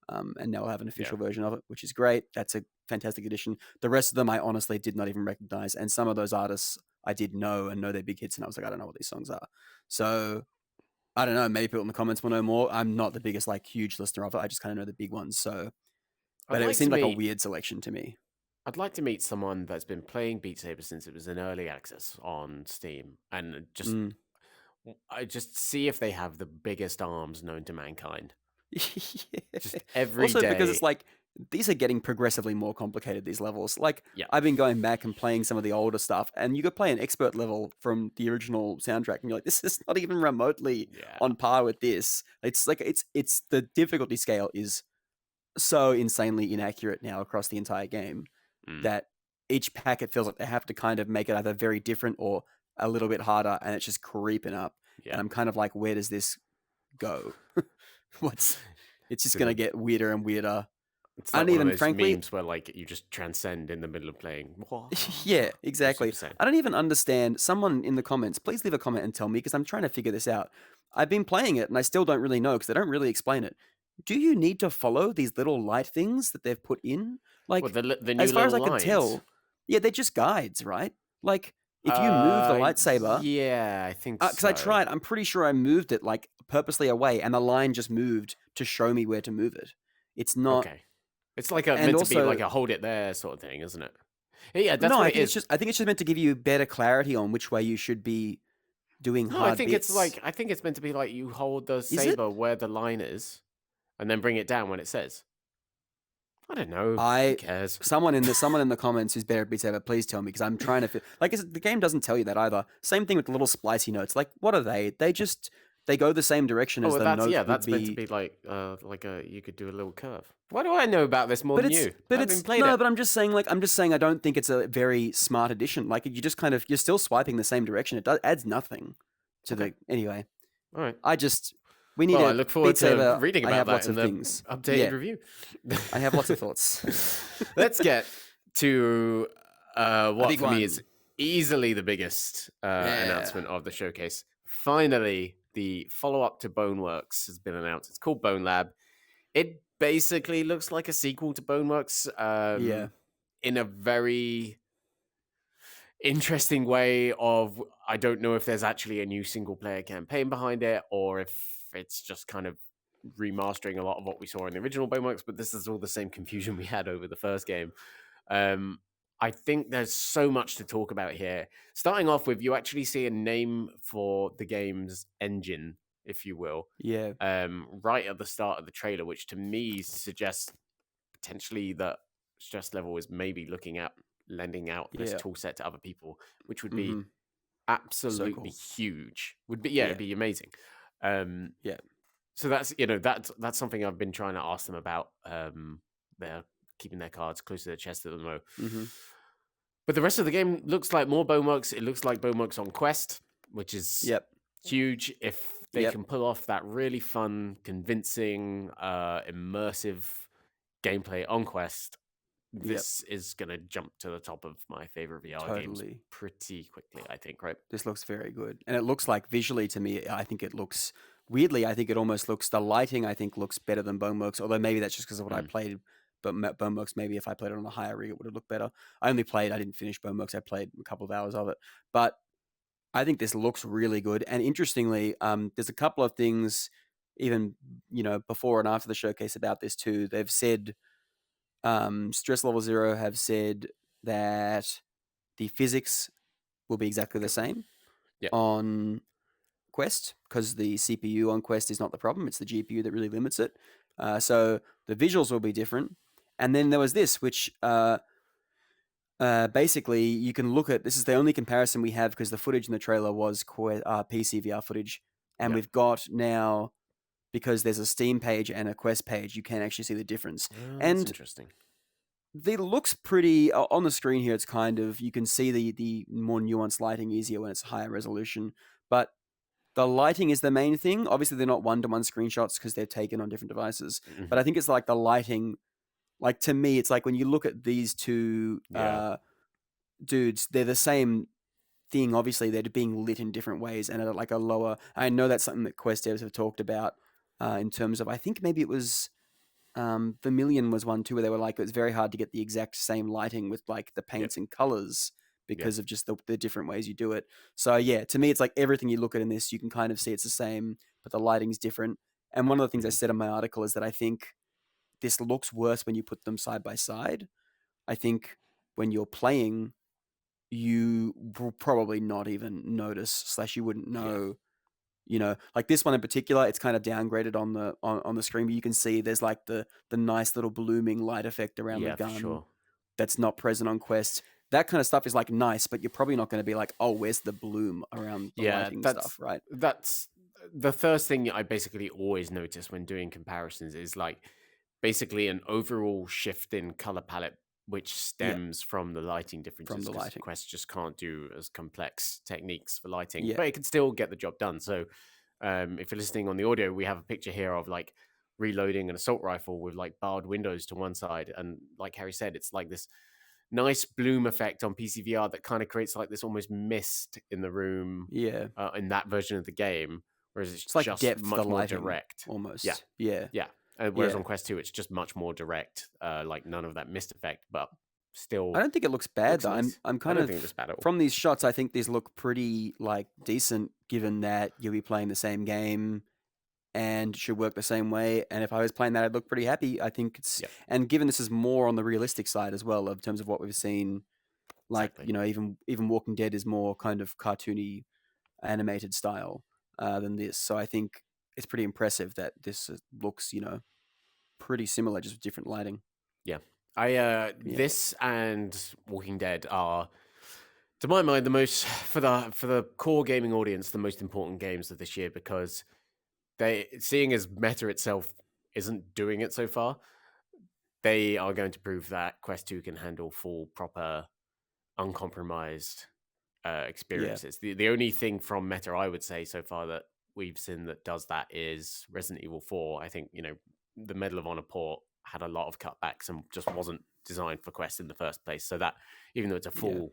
And now I'll have an official version of it, which is great. That's a fantastic addition. The rest of them I honestly did not even recognize, and some of those artists I did know and know their big hits, and I was like, I don't know what these songs are. So I don't know. Maybe people in the comments will know more. I'm not the biggest like huge listener of it. I just kind of know the big ones. So, but it seemed like a weird selection to me. I'd like to meet someone that's been playing Beat Saber since it was in early access on Steam, and just see if they have the biggest arms known to mankind. Just every also, day. because it's like these are getting progressively more complicated, these levels. Like I've been going back and playing some of the older stuff, and you could play an expert level from the original soundtrack, and you're like, this is not even remotely on par with this. It's like it's the difficulty scale is so insanely inaccurate now across the entire game that each pack it feels like they have to kind of make it either very different or a little bit harder, and it's just creeping up. And I'm kind of like, where does this go? It's just gonna get weirder and weirder. It's like one of those memes where like you just transcend in the middle of playing. Yeah, exactly. I don't even understand. Someone in the comments, please leave a comment and tell me, because I'm trying to figure this out. I've been playing it and I still don't really know because they don't really explain it. Do you need to follow these little light things that they've put in? Like, the new as far as I lines. can tell, they're just guides, right? Like, if you move the lightsaber, I think so. Because I tried, I'm pretty sure I moved it like purposely away, and the line just moved to show me where to move it. It's not okay. It's like meant to be like a hold it there sort of thing, isn't it? Yeah, that's what it is. I think it's just meant to give you better clarity on which way you should be doing hard bits. I think it's meant to be like you hold the saber where the line is, and then bring it down when it says. I don't know. Who cares? Someone in the comments who's better at Beat Saber, please tell me, because I'm trying to feel like the game doesn't tell you that either. Same thing with the little splicey notes. Like, what are they? They go the same direction as the notes. Yeah, that's meant to be like you could do a little curve. Why do I know about this more than you? But I'm just saying I don't think it's a very smart addition. Like, you just kind of you're still swiping the same direction. It adds nothing to the anyway. All right. We need I look forward to reading about that in the things. Updated review. I have lots of thoughts. Let's get to what for me is easily the biggest announcement of the showcase. Finally, the follow-up to Boneworks has been announced. It's called Bonelab. It basically looks like a sequel to Boneworks in a very interesting way of, I don't know if there's actually a new single-player campaign behind it, or if it's just kind of remastering a lot of what we saw in the original Boneworks, but this is all the same confusion we had over the first game. I think there's so much to talk about here. Starting off with, you actually see a name for the game's engine, if you will. Yeah. Right at the start of the trailer, which to me suggests potentially that Stress Level is maybe looking at lending out this tool set to other people, which would be absolutely huge. It'd be amazing. So that's that's something I've been trying to ask them about. They're keeping their cards close to their chest at the moment. But the rest of the game looks like more Boneworks. It looks like Boneworks on Quest, which is huge. If they can pull off that really fun, convincing, immersive gameplay on Quest, this is going to jump to the top of my favorite VR games pretty quickly, I think, right? This looks very good. And it looks like visually to me, I think it looks... Weirdly, I think it almost looks... The lighting, I think, looks better than Boneworks, although maybe that's just because of what I played. But Boneworks, maybe if I played it on a higher rig, it would have looked better. I didn't finish Boneworks. I played a couple of hours of it. But I think this looks really good. And interestingly, there's a couple of things, even, before and after the showcase about this too. They've said... Stress Level Zero have said that the physics will be exactly the same. Yep. on Quest, because the CPU on Quest is not the problem. It's the GPU that really limits it. So the visuals will be different. And then there was this, which basically you can look at. This is the only comparison we have because the footage in the trailer was PC VR footage. And Yep. we've got now, because there's a Steam page and a Quest page, you can actually see the difference. Oh, that's And interesting. it looks pretty on the screen here. It's kind of, you can see the more nuanced lighting easier when it's higher resolution, but the lighting is the main thing. Obviously, they're not one-to-one screenshots because they're taken on different devices. Mhm. But I think it's like the lighting. Like, to me, it's like when you look at these two Yeah. dudes, they're the same thing. Obviously, they're being lit in different ways and at like a lower. I know that's something that Quest devs have talked about in terms of. I think maybe it was. Vermilion was one too, where they were like, it was very hard to get the exact same lighting with like the paints and colors because of just the different ways you do it. So yeah, to me, it's like everything you look at in this, you can kind of see it's the same, but the lighting's different. And one of the things I Mhm. said in my article is that I think this looks worse when you put them side by side. I think when you're playing, you will probably not even notice, / you wouldn't know. You know, like this one in particular, it's kind of downgraded on the screen, but you can see there's like the nice little blooming light effect around the Yeah, for gun sure. that's not present on Quest. That kind of stuff is like nice, but you're probably not going to be like, oh, where's the bloom around the Yeah, lighting stuff, right? that's the first thing I basically always notice when doing comparisons is like basically an overall shift in color palette, which Yeah, stems from the lighting from differences the because lighting. Quest just can't do as complex techniques for lighting, Yeah, but it can still get the job done. So, if you're listening on the audio, we have a picture here of like reloading an assault rifle with like barred windows to one side, and like Harry said, it's like this nice bloom effect on PCVR that kind of creates like this almost mist in the room yeah. in that version of the game, whereas it's It's like just depth the much more lighting direct. Yeah, almost. Yeah, yeah. Whereas yeah. on Quest 2, it's just much more direct, like none of that mist effect, but I still don't think it looks bad looks though. nice. I'm I kind don't think it of, looks bad at all. from these shots, I think these look pretty like decent, given that you'll be playing the same game and should work the same way. And if I was playing that, I'd look pretty happy. I think it's, Yep, and given this is more on the realistic side as well, in terms of what we've seen, like, exactly. you know, even Walking Dead is more kind of cartoony, animated style than this. So I think it's pretty impressive that this looks, you know, pretty similar, just with different lighting. Yeah. Yeah, This and Walking Dead are, to my mind, the most for the core gaming audience, the most important games of this year because they, seeing as Meta itself isn't doing it so far, they are going to prove that Quest 2 can handle full, proper, uncompromised yeah, experiences. The only thing from Meta I would say so far that we've seen that does that is Resident Evil 4. I think, the Medal of Honor port had a lot of cutbacks and just wasn't designed for Quest in the first place. So that, even though it's a yeah, full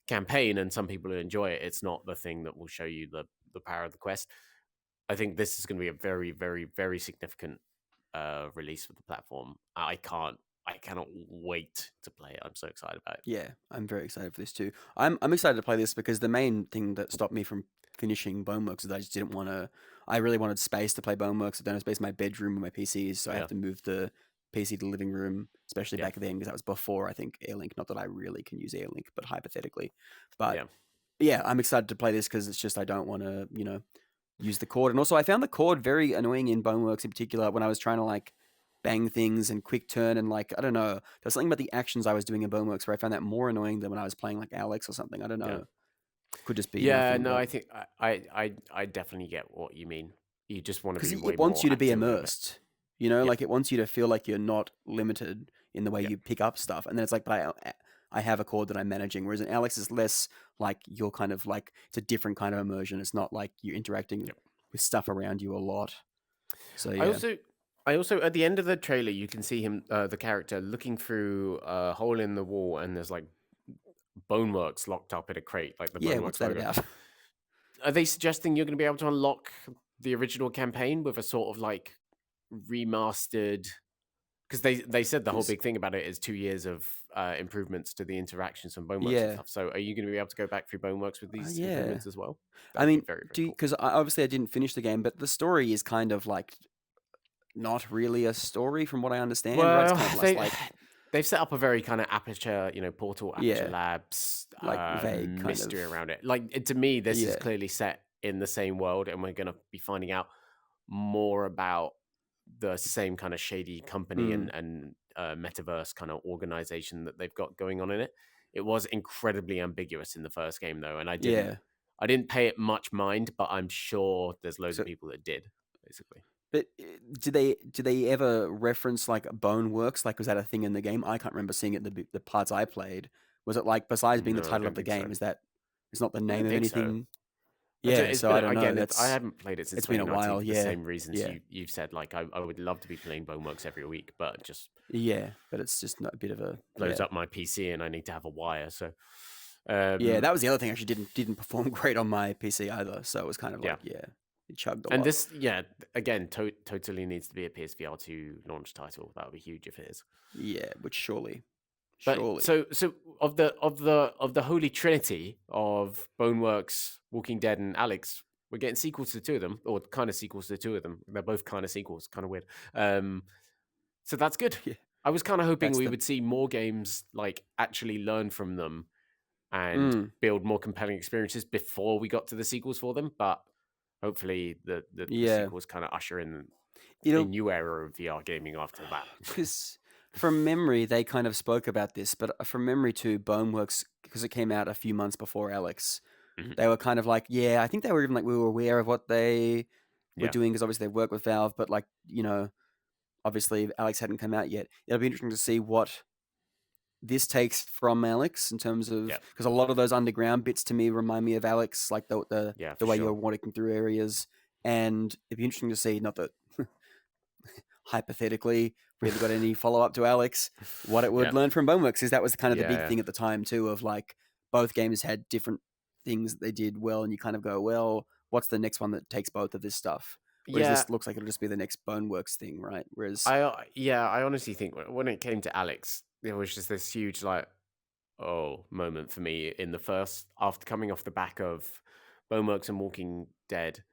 campaign and some people who enjoy it, it's not the thing that will show you the power of the Quest. I think this is going to be a very, very, very significant release for the platform. I cannot wait to play it. I'm so excited about it. yeah. I'm very excited for this too. I'm excited to play this because the main thing that stopped me from finishing Boneworks is that I just didn't want to. I really wanted space to play Boneworks. I don't have space in my bedroom with my PCs, so I Yeah, have to move the PC to the living room, especially yeah, back then because that was before I think Airlink. Not that I really can use Airlink, but hypothetically. But yeah. yeah, I'm excited to play this because it's just I don't want to, you know, use the cord. And also, I found the cord very annoying in Boneworks in particular when I was trying to like bang things and quick turn and like I don't know. There's something about the actions I was doing in Boneworks where I found that more annoying than when I was playing like Alex or something. I don't Yeah. know. Could just be my Yeah, thing, no, but I think I definitely get what you mean. You just want to because be way it wants more you to be active with it. immersed. You know, Yeah, like it wants you to feel like you're not limited in the way yeah, you pick up stuff. And then it's like, but I have a chord that I'm managing. Whereas in Alex is less like you're kind of like it's a different kind of immersion. It's not like you're interacting yeah. with stuff around you a lot. So I yeah, also, I also at the end of the trailer, you can see him, the character, looking through a hole in the wall, and there's like Boneworks locked up in a crate, like the yeah. What's Boneworks that logo. about? Are they suggesting you're going to be able to unlock the original campaign with a sort of like remastered? Because they said the whole Because big thing about it is 2 years of improvements to the interactions from Boneworks and yeah, stuff. So are you going to be able to go back through Boneworks with these yeah. improvements as well? That I would be mean, very, very cool. because obviously I didn't finish the game, but the story is kind of like not really a story from what I understand, right? It's Well, kind of less they like they've set up a very kind of Aperture, Portal, Aperture Yeah, Labs like vague kind mystery of. around it. Like to me, this is Yeah. clearly set in the same world, and we're going to be finding out more about the same kind of shady company Mm, and metaverse kind of organization that they've got going on in it. It was incredibly ambiguous in the first game though, and yeah. I didn't pay it much mind, but I'm sure there's loads of So, people that did, basically. but do they ever reference like Boneworks? Like, was that a thing in the game? I can't remember seeing it in the parts I played. Was it like, besides being the No, I title of don't the think so. game, is that it's not the I name don't of think so. anything? Yeah, It's so been I don't know. again. I haven't played it since It's been a 2019 while. for the Yeah, same reasons yeah, you've said. Like I would love to be playing Boneworks every week, but just yeah. But it's just not a bit of a blows up my PC and I need to have a wire. So yeah. um, That was the other thing. Actually, didn't perform great on my PC either. So it was kind of yeah. like it chugged a And lot. this, yeah, again, totally needs to be a PSVR 2 launch title. That would be huge if it is. Yeah, which surely. But so of the holy trinity of Boneworks, Walking Dead, and Alex, we're getting sequels to the two of them, or kind of sequels to the two of them. They're both kind of sequels, kind of weird. So that's good. Yeah, I was kind of hoping that's we the would see more games like actually learn from them and build more compelling experiences before we got to the sequels for them. But hopefully the yeah. sequels kind of usher in You a know, new era of VR gaming after that. because from memory they kind of spoke about this, but from memory too, Boneworks, because it came out a few months before Alex, Mhm. they were kind of like, yeah, I think they were even like, we were aware of what they were Yeah. doing because obviously they work with Valve, but like, obviously Alex hadn't come out yet. It'll be interesting to see what this takes from Alex in terms of, Yeah. because a lot of those underground bits to me remind me of Alex, like the Yeah, the for way sure. you're walking through areas, and it'd be interesting to see, not that hypothetically really got any follow up to Alex, what it would Yeah. learn from Boneworks, because that was kind of the big Yeah. thing at the time too, of like both games had different things that they did well, and you kind of go, well, what's the next one that takes both of this stuff? Whereas Yeah. this looks like it'll just be the next Boneworks thing, right? Whereas, I honestly think when it came to Alex, there was just this huge like moment for me in the first after coming off the back of Boneworks and Walking Dead,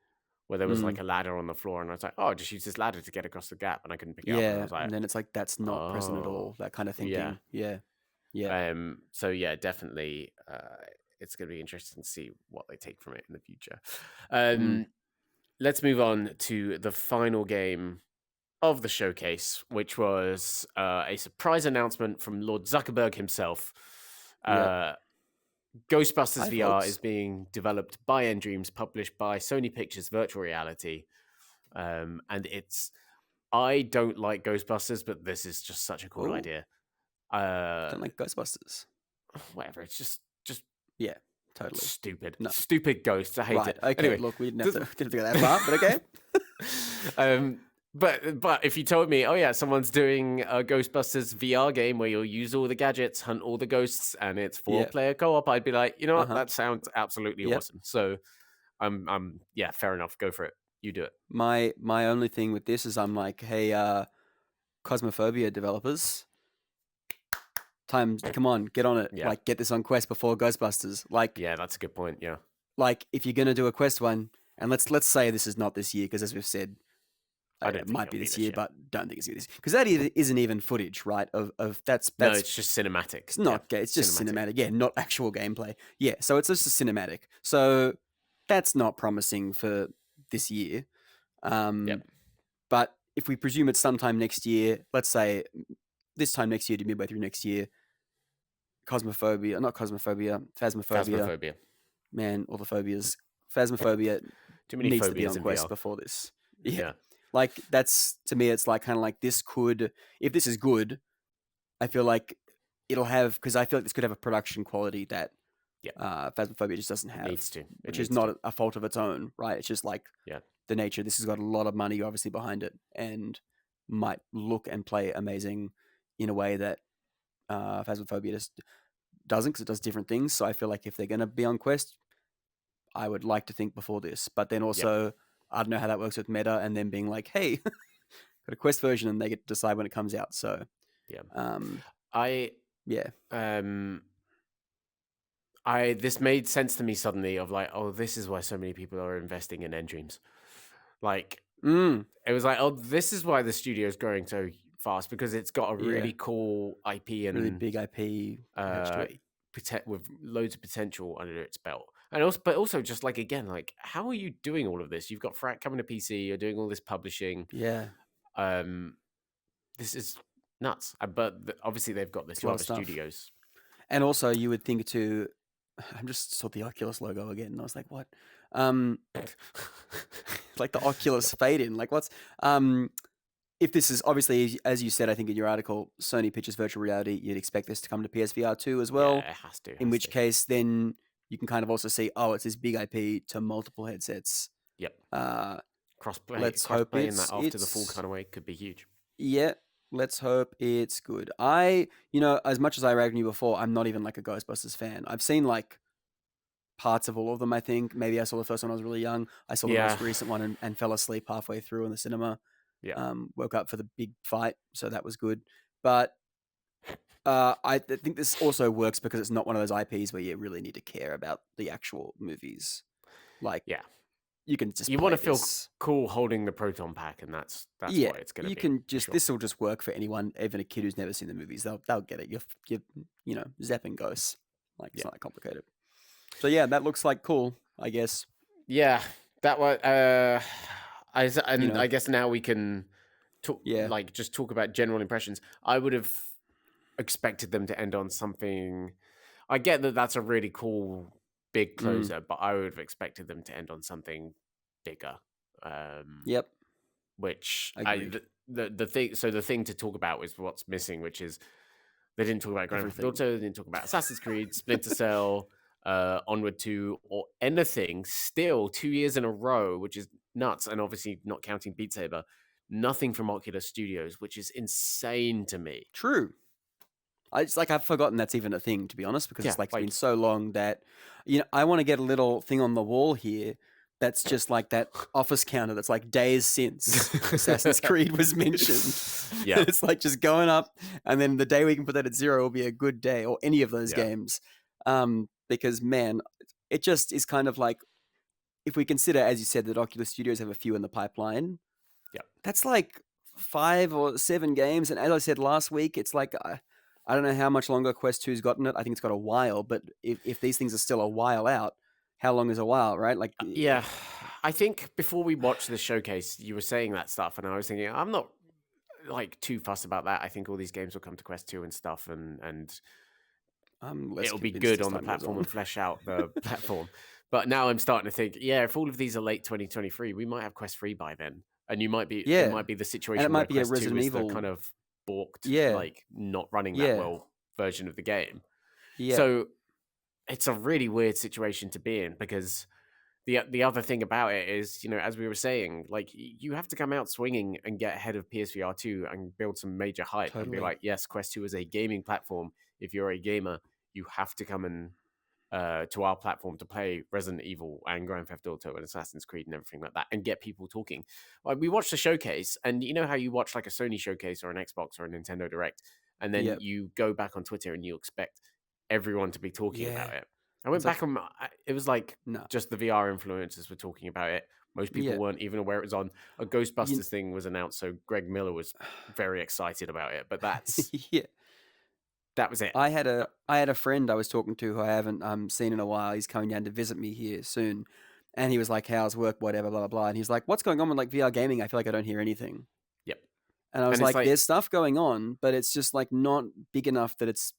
where there was like a ladder on the floor, and I was like, oh, just use this ladder to get across the gap, and I couldn't pick it up, and I yeah, was like, and then it's like that's not present at oh, all. That kind of yeah. thinking, yeah. So yeah, definitely, it's going to be interesting to see what they take from it in the future. Let's move on to the final game of the showcase, which was a surprise announcement from Lord Zuckerberg himself. Yep. Ghostbusters Hi, VR folks. is being developed by Endreams, published by Sony Pictures Virtual Reality. And I don't like Ghostbusters, but this is just such a cool Oh, idea. don't like Ghostbusters. Whatever, it's just Yeah, totally. stupid. No. Stupid ghosts. I hate Right. it. Okay. Anyway, Look, we didn't have to go that far, but okay. But if you told me, oh yeah, someone's doing a Ghostbusters VR game where you'll use all the gadgets, hunt all the ghosts, and it's 4-player co-op, I'd be like, you know what, that sounds absolutely Yep. awesome. So yeah, fair enough. Go for it. You do it. My only thing with this is I'm like, hey, Cosmophobia developers, come on, get on it. Yeah. Like, get this on Quest before Ghostbusters. Like, Yeah, that's a good point. Yeah. like if you're gonna do a Quest one, and let's say this is not this year, because as we've said, I don't it think might it'll be be this this year, year. but don't think it's this, because that isn't even footage, right? Of that's No, it's just cinematic. It's not. It's just cinematic. Yeah, not actual gameplay. Yeah, so it's just a cinematic. So that's not promising for this year. But if we presume it's sometime next year, let's say this time next year to midway through next year, Phasmophobia. Man, all the phobias. Phasmophobia Too many needs to be phobias on in Quest VR. before this. Yeah. Yeah. Like, that's, to me, it's like kind of like this could, if this is good, I feel like it'll have, because I feel like this could have a production quality that Phasmophobia just doesn't have. Needs to. Which is not a fault of its own, right? It's just like the nature. This has got a lot of money obviously behind it and might look and play amazing in a way that Phasmophobia just doesn't, because it does different things. So I feel like if they're going to be on Quest, I would like to think before this. But then also, I don't know how that works with Meta and then being like, hey, got a Quest version, and they get to decide when it comes out. So this made sense to me suddenly of like, oh, this is why so many people are investing in Endreams. Like, it was like, oh, this is why the studio is growing so fast because it's got a really cool IP and really big IP attached to it. with loads of potential under its belt. And also, but also just like again, like how are you doing all of this? You've got Frack coming to PC. You're doing all this publishing. Yeah, This is nuts. But obviously they've got this it's a lot lot of of stuff. studios. And also, you would think too. I just saw the Oculus logo again, and I was like, "What?" Like the Oculus fade in. Like, what's if this is obviously, as you said, I think in your article, Sony pitches virtual reality, you'd expect this to come to PSVR 2 as well. Yeah, it has to. In which case, then you can kind of also see, oh, it's this big IP to multiple headsets. Yep. Crossplay. Let's hope in that after the full kind of way could be huge. Yeah, let's hope it's good. As much as I ragged on you before, I'm not even like a Ghostbusters fan. I've seen like parts of all of them, I think. Maybe I saw the first one when I was really young. I saw the most recent one and fell asleep halfway through in the cinema. Yeah. Woke up for the big fight, so that was good. But I think this also works because it's not one of those IPs where you really need to care about the actual movies. Like, you can just want to feel cool holding the proton pack, and that's what it's going to be. You can just this will just work for anyone, even a kid who's never seen the movies. They'll get it. You're zapping ghosts. Like it's not that complicated. So yeah, that looks like cool, I guess. Yeah, that was. I guess now we can talk. Like just talk about general impressions. I would have expected them to end on something. I get that that's a really cool big closer, but I would have expected them to end on something bigger. Yep. Which the thing. So the thing to talk about is what's missing, which is they didn't talk about Grand Theft Auto. They didn't talk about Assassin's Creed, Splinter Cell. Onward 2 or anything still 2 years in a row, which is nuts, and obviously not counting Beat Saber, nothing from Oculus Studios, which is insane to me. True. I've forgotten that's even a thing, to be honest, because it's been so long that I want to get a little thing on the wall here that's just like that office counter that's like days since Assassin's Creed was mentioned. Yeah. It's like just going up, and then the day we can put that at 0 will be a good day, or any of those games. Because man, it just is kind of like, if we consider, as you said, that Oculus Studios have a few in the pipeline, that's like 5 or 7 games. And as I said last week, it's like, I don't know how much longer Quest 2's gotten it. I think it's got a while, but if these things are still a while out, how long is a while, right? Like, yeah, I think before we watched the showcase, you were saying that stuff, and I was thinking, I'm not like too fussed about that. I think all these games will come to Quest 2 and stuff, and it'll be good on the platform and flesh out the platform. But now I'm starting to think, if all of these are late 2023, we might have Quest 3 by then. And you might be, it might be the situation and it might where be Quest a Resident 2 is Evil the kind of balked, like not running that well version of the game. Yeah. So it's a really weird situation to be in, because the other thing about it is, as we were saying, like you have to come out swinging and get ahead of PSVR 2 and build some major hype and be like, yes, Quest 2 is a gaming platform. If you're a gamer, you have to come and to our platform to play Resident Evil and Grand Theft Auto and Assassin's Creed and everything like that, and get people talking. Like, we watched the showcase, and you know how you watch like a Sony showcase or an Xbox or a Nintendo Direct, and then you go back on Twitter and you expect everyone to be talking about it. I went back and it was like just the VR influencers were talking about it. Most people weren't even aware it was on. A Ghostbusters thing was announced, so Greg Miller was very excited about it. But that's that was it. I had a friend I was talking to who I haven't seen in a while. He's coming down to visit me here soon, and he was like, "How's work? Whatever, blah blah blah." And he's like, "What's going on with like VR gaming? I feel like I don't hear anything." Yep. And I was like, "There's stuff going on, but it's just like not big enough that it's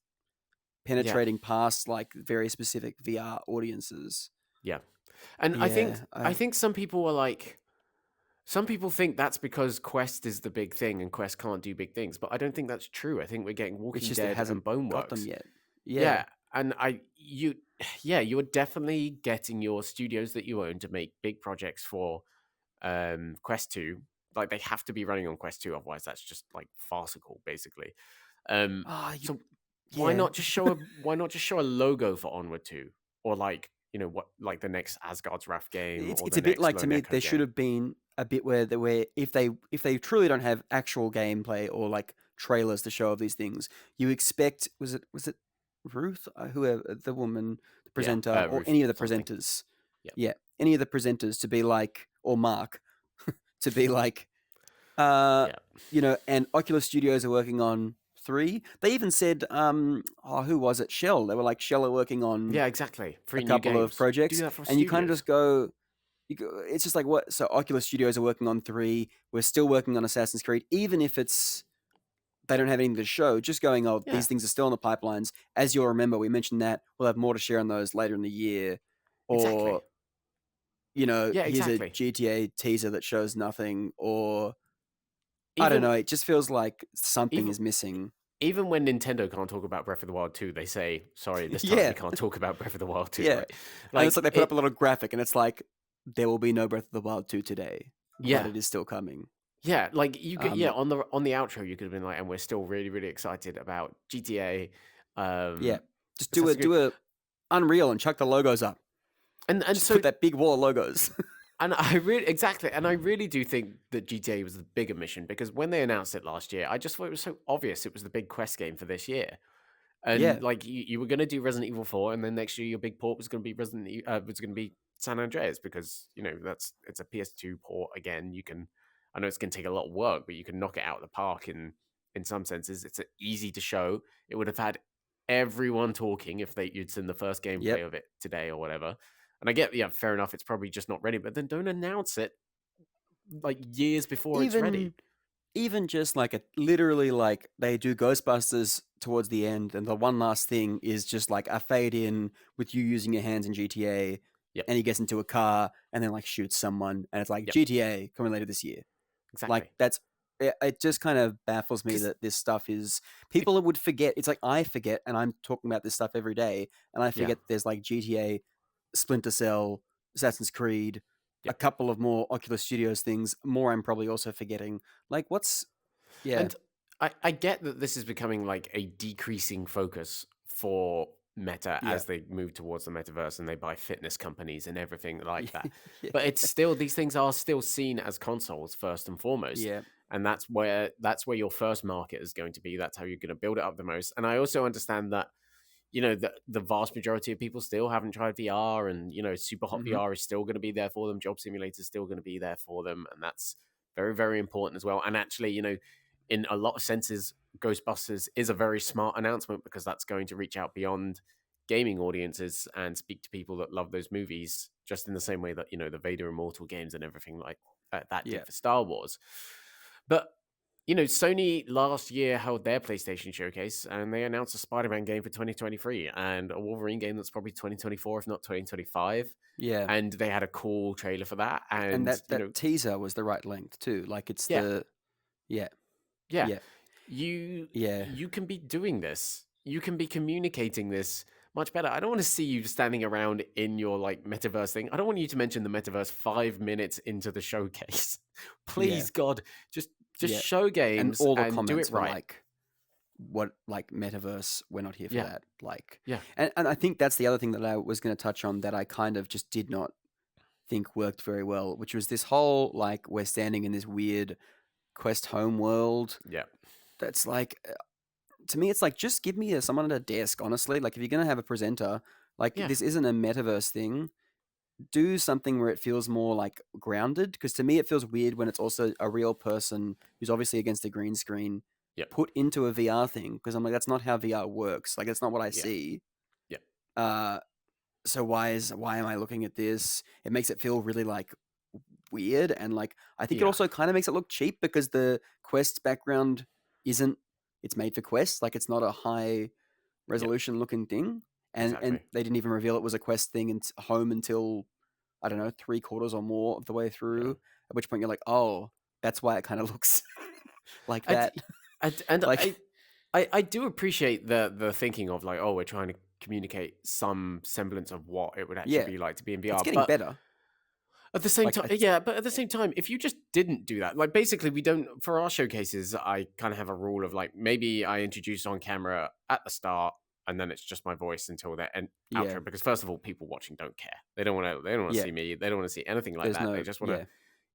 penetrating past like very specific VR audiences." Yeah, and I think some people are like. Some people think that's because Quest is the big thing and Quest can't do big things, but I don't think that's true. I think we're getting Walking Dead and Boneworks. Got them yet. Yeah, and you're definitely getting your studios that you own to make big projects for Quest 2. Like, they have to be running on Quest 2, otherwise that's just like farcical, basically. So why not just show a logo for Onward 2, or like what, like the next Asgard's Wrath game? It's a bit like, to me, there should have been a bit where if they truly don't have actual gameplay or like trailers to show of these things, you expect was it Ruth, whoever the woman, the presenter, or any of the presenters, any of the presenters to be like, or Mark, to be like, Uh, Yeah. and Oculus Studios are working on 3. They even said, who was it? Shell. They were like, Shell are working on Yeah, exactly. a 3 new couple of games. Do projects, that for and you kind of studios. just go, it's just like, what? So Oculus Studios are working on 3. We're still working on Assassin's Creed, even if they don't have anything to show. Just going, Yeah, these things are still in the pipelines. As you'll remember, we mentioned that we'll have more to share on those later in the year, or exactly. Yeah, here's a exactly. GTA teaser that shows nothing, or I don't Even know. It just feels like something even is missing. even when Nintendo can't talk about Breath of the Wild 2, they say, "Sorry, this time Yeah, we can't talk about Breath of the Wild 2," yeah. right? And it's Like like they put up it. a little graphic, and it's like there will be no Breath of the Wild 2 today, but Yeah, it is still coming. yeah. Like you could. Yeah, Um, on the outro, you could have been like, "And we're still really, really excited about GTA." yeah. Um, Just do a Assassin's Creed. do a Unreal and chuck the logos up. And Just put so that big wall of logos. and I really do think that GTA was the bigger mission because when they announced it last year, I just thought it was so obvious it was the big Quest game for this year. Yeah, And like you were going to do Resident Evil 4, and then next year your big port was going to be was going to be San Andreas because it's a PS2 port again. I know it's going to take a lot of work, but you can knock it out of the park in some senses. It's easy to show. It would have had everyone talking if you'd seen the first yep. gameplay of it today or whatever. And I get, yeah, fair enough. It's probably just not ready, but then don't announce it like years before it's ready. Even even just like literally like they do Ghostbusters towards the end, and the one last thing is just like a fade in with you using your hands in GTA, Yep, and he gets into a car and then like shoots someone, and it's like yep, GTA coming later this year. Like exactly. it just kind of baffles me Because that this stuff is people would forget. It's like I forget, and I'm talking about this stuff every day, and I yeah, forget there's like GTA, Splinter Cell, Assassin's Creed, a yep. couple of more Oculus Studios things. More I'm probably also forgetting. Like what's yeah, And I get that this is becoming like a decreasing focus for Meta yeah, as they move towards the metaverse and they buy fitness companies and everything like that. yeah, But it's still these things are still seen as consoles first and foremost. yeah, And that's where your first market is going to be. That's how you're going to build it up the most. And I also understand that the vast majority of people still haven't tried VR, and super hot hmm VR is still going to be there for them. Job Simulator is still going to be there for them, and that's very, very important as well. And actually, in a lot of senses, Ghostbusters is a very smart announcement because that's going to reach out beyond gaming audiences and speak to people that love those movies, just in the same way that the Vader Immortal games and everything like that yeah, did for Star Wars. But Sony last year held their PlayStation showcase and they announced a Spider-Man game for 2023 and a Wolverine game that's probably 2024, if not 2025. yeah. And they had a cool trailer for that. And And, that teaser was the right length too. Like it's yeah, yeah, yeah, yeah, you yeah, you can be doing this. You can be communicating this much better. I don't want to see you standing around in your like metaverse thing. I don't want you to mention the metaverse 5 minutes into the showcase. yeah, Please, God, just yeah. show And games all the and do comments it were right. like, what, like metaverse, we're not here for Yeah, that. Like, yeah, and I think that's the other thing that I was going to touch on that I kind of just did not think worked very well, which was this whole like we're standing in this weird Quest home world yeah, that's like to me it's like just give me someone at a desk, honestly. Like if you're going to have a presenter, like yeah, this isn't a metaverse thing. Do something where it feels more like grounded, because to me it feels weird when it's also a real person who's obviously against a green screen yep, put into a VR thing, because I'm like that's not how VR works. Like that's not what I yeah, see. yep, Uh so why am I looking at this? It makes it feel really like weird, and like I think it yeah, also kind of makes it look cheap because the Quest background isn't, it's made for Quest, like it's not a high yep, resolution looking thing, and exactly. they didn't even reveal it was a Quest thing and home until I don't know 3/4 or more of the way Yeah, through, at which point you're like, oh, that's why it kind of looks like and that. and Like I do appreciate the thinking of like, oh, we're trying to communicate some semblance of what it would actually yeah, be like to be in it's VR, getting but better. at the same Like time, it's yeah, but at the same time, if you just didn't do that, like basically we don't for our showcases, I kind of have a rule of like maybe I introduce on camera at the start and then it's just my voice until the end yeah, outro because first of all, people watching don't care. They don't want to yeah. see me. They don't want to see anything like There's that. They no just want to yeah,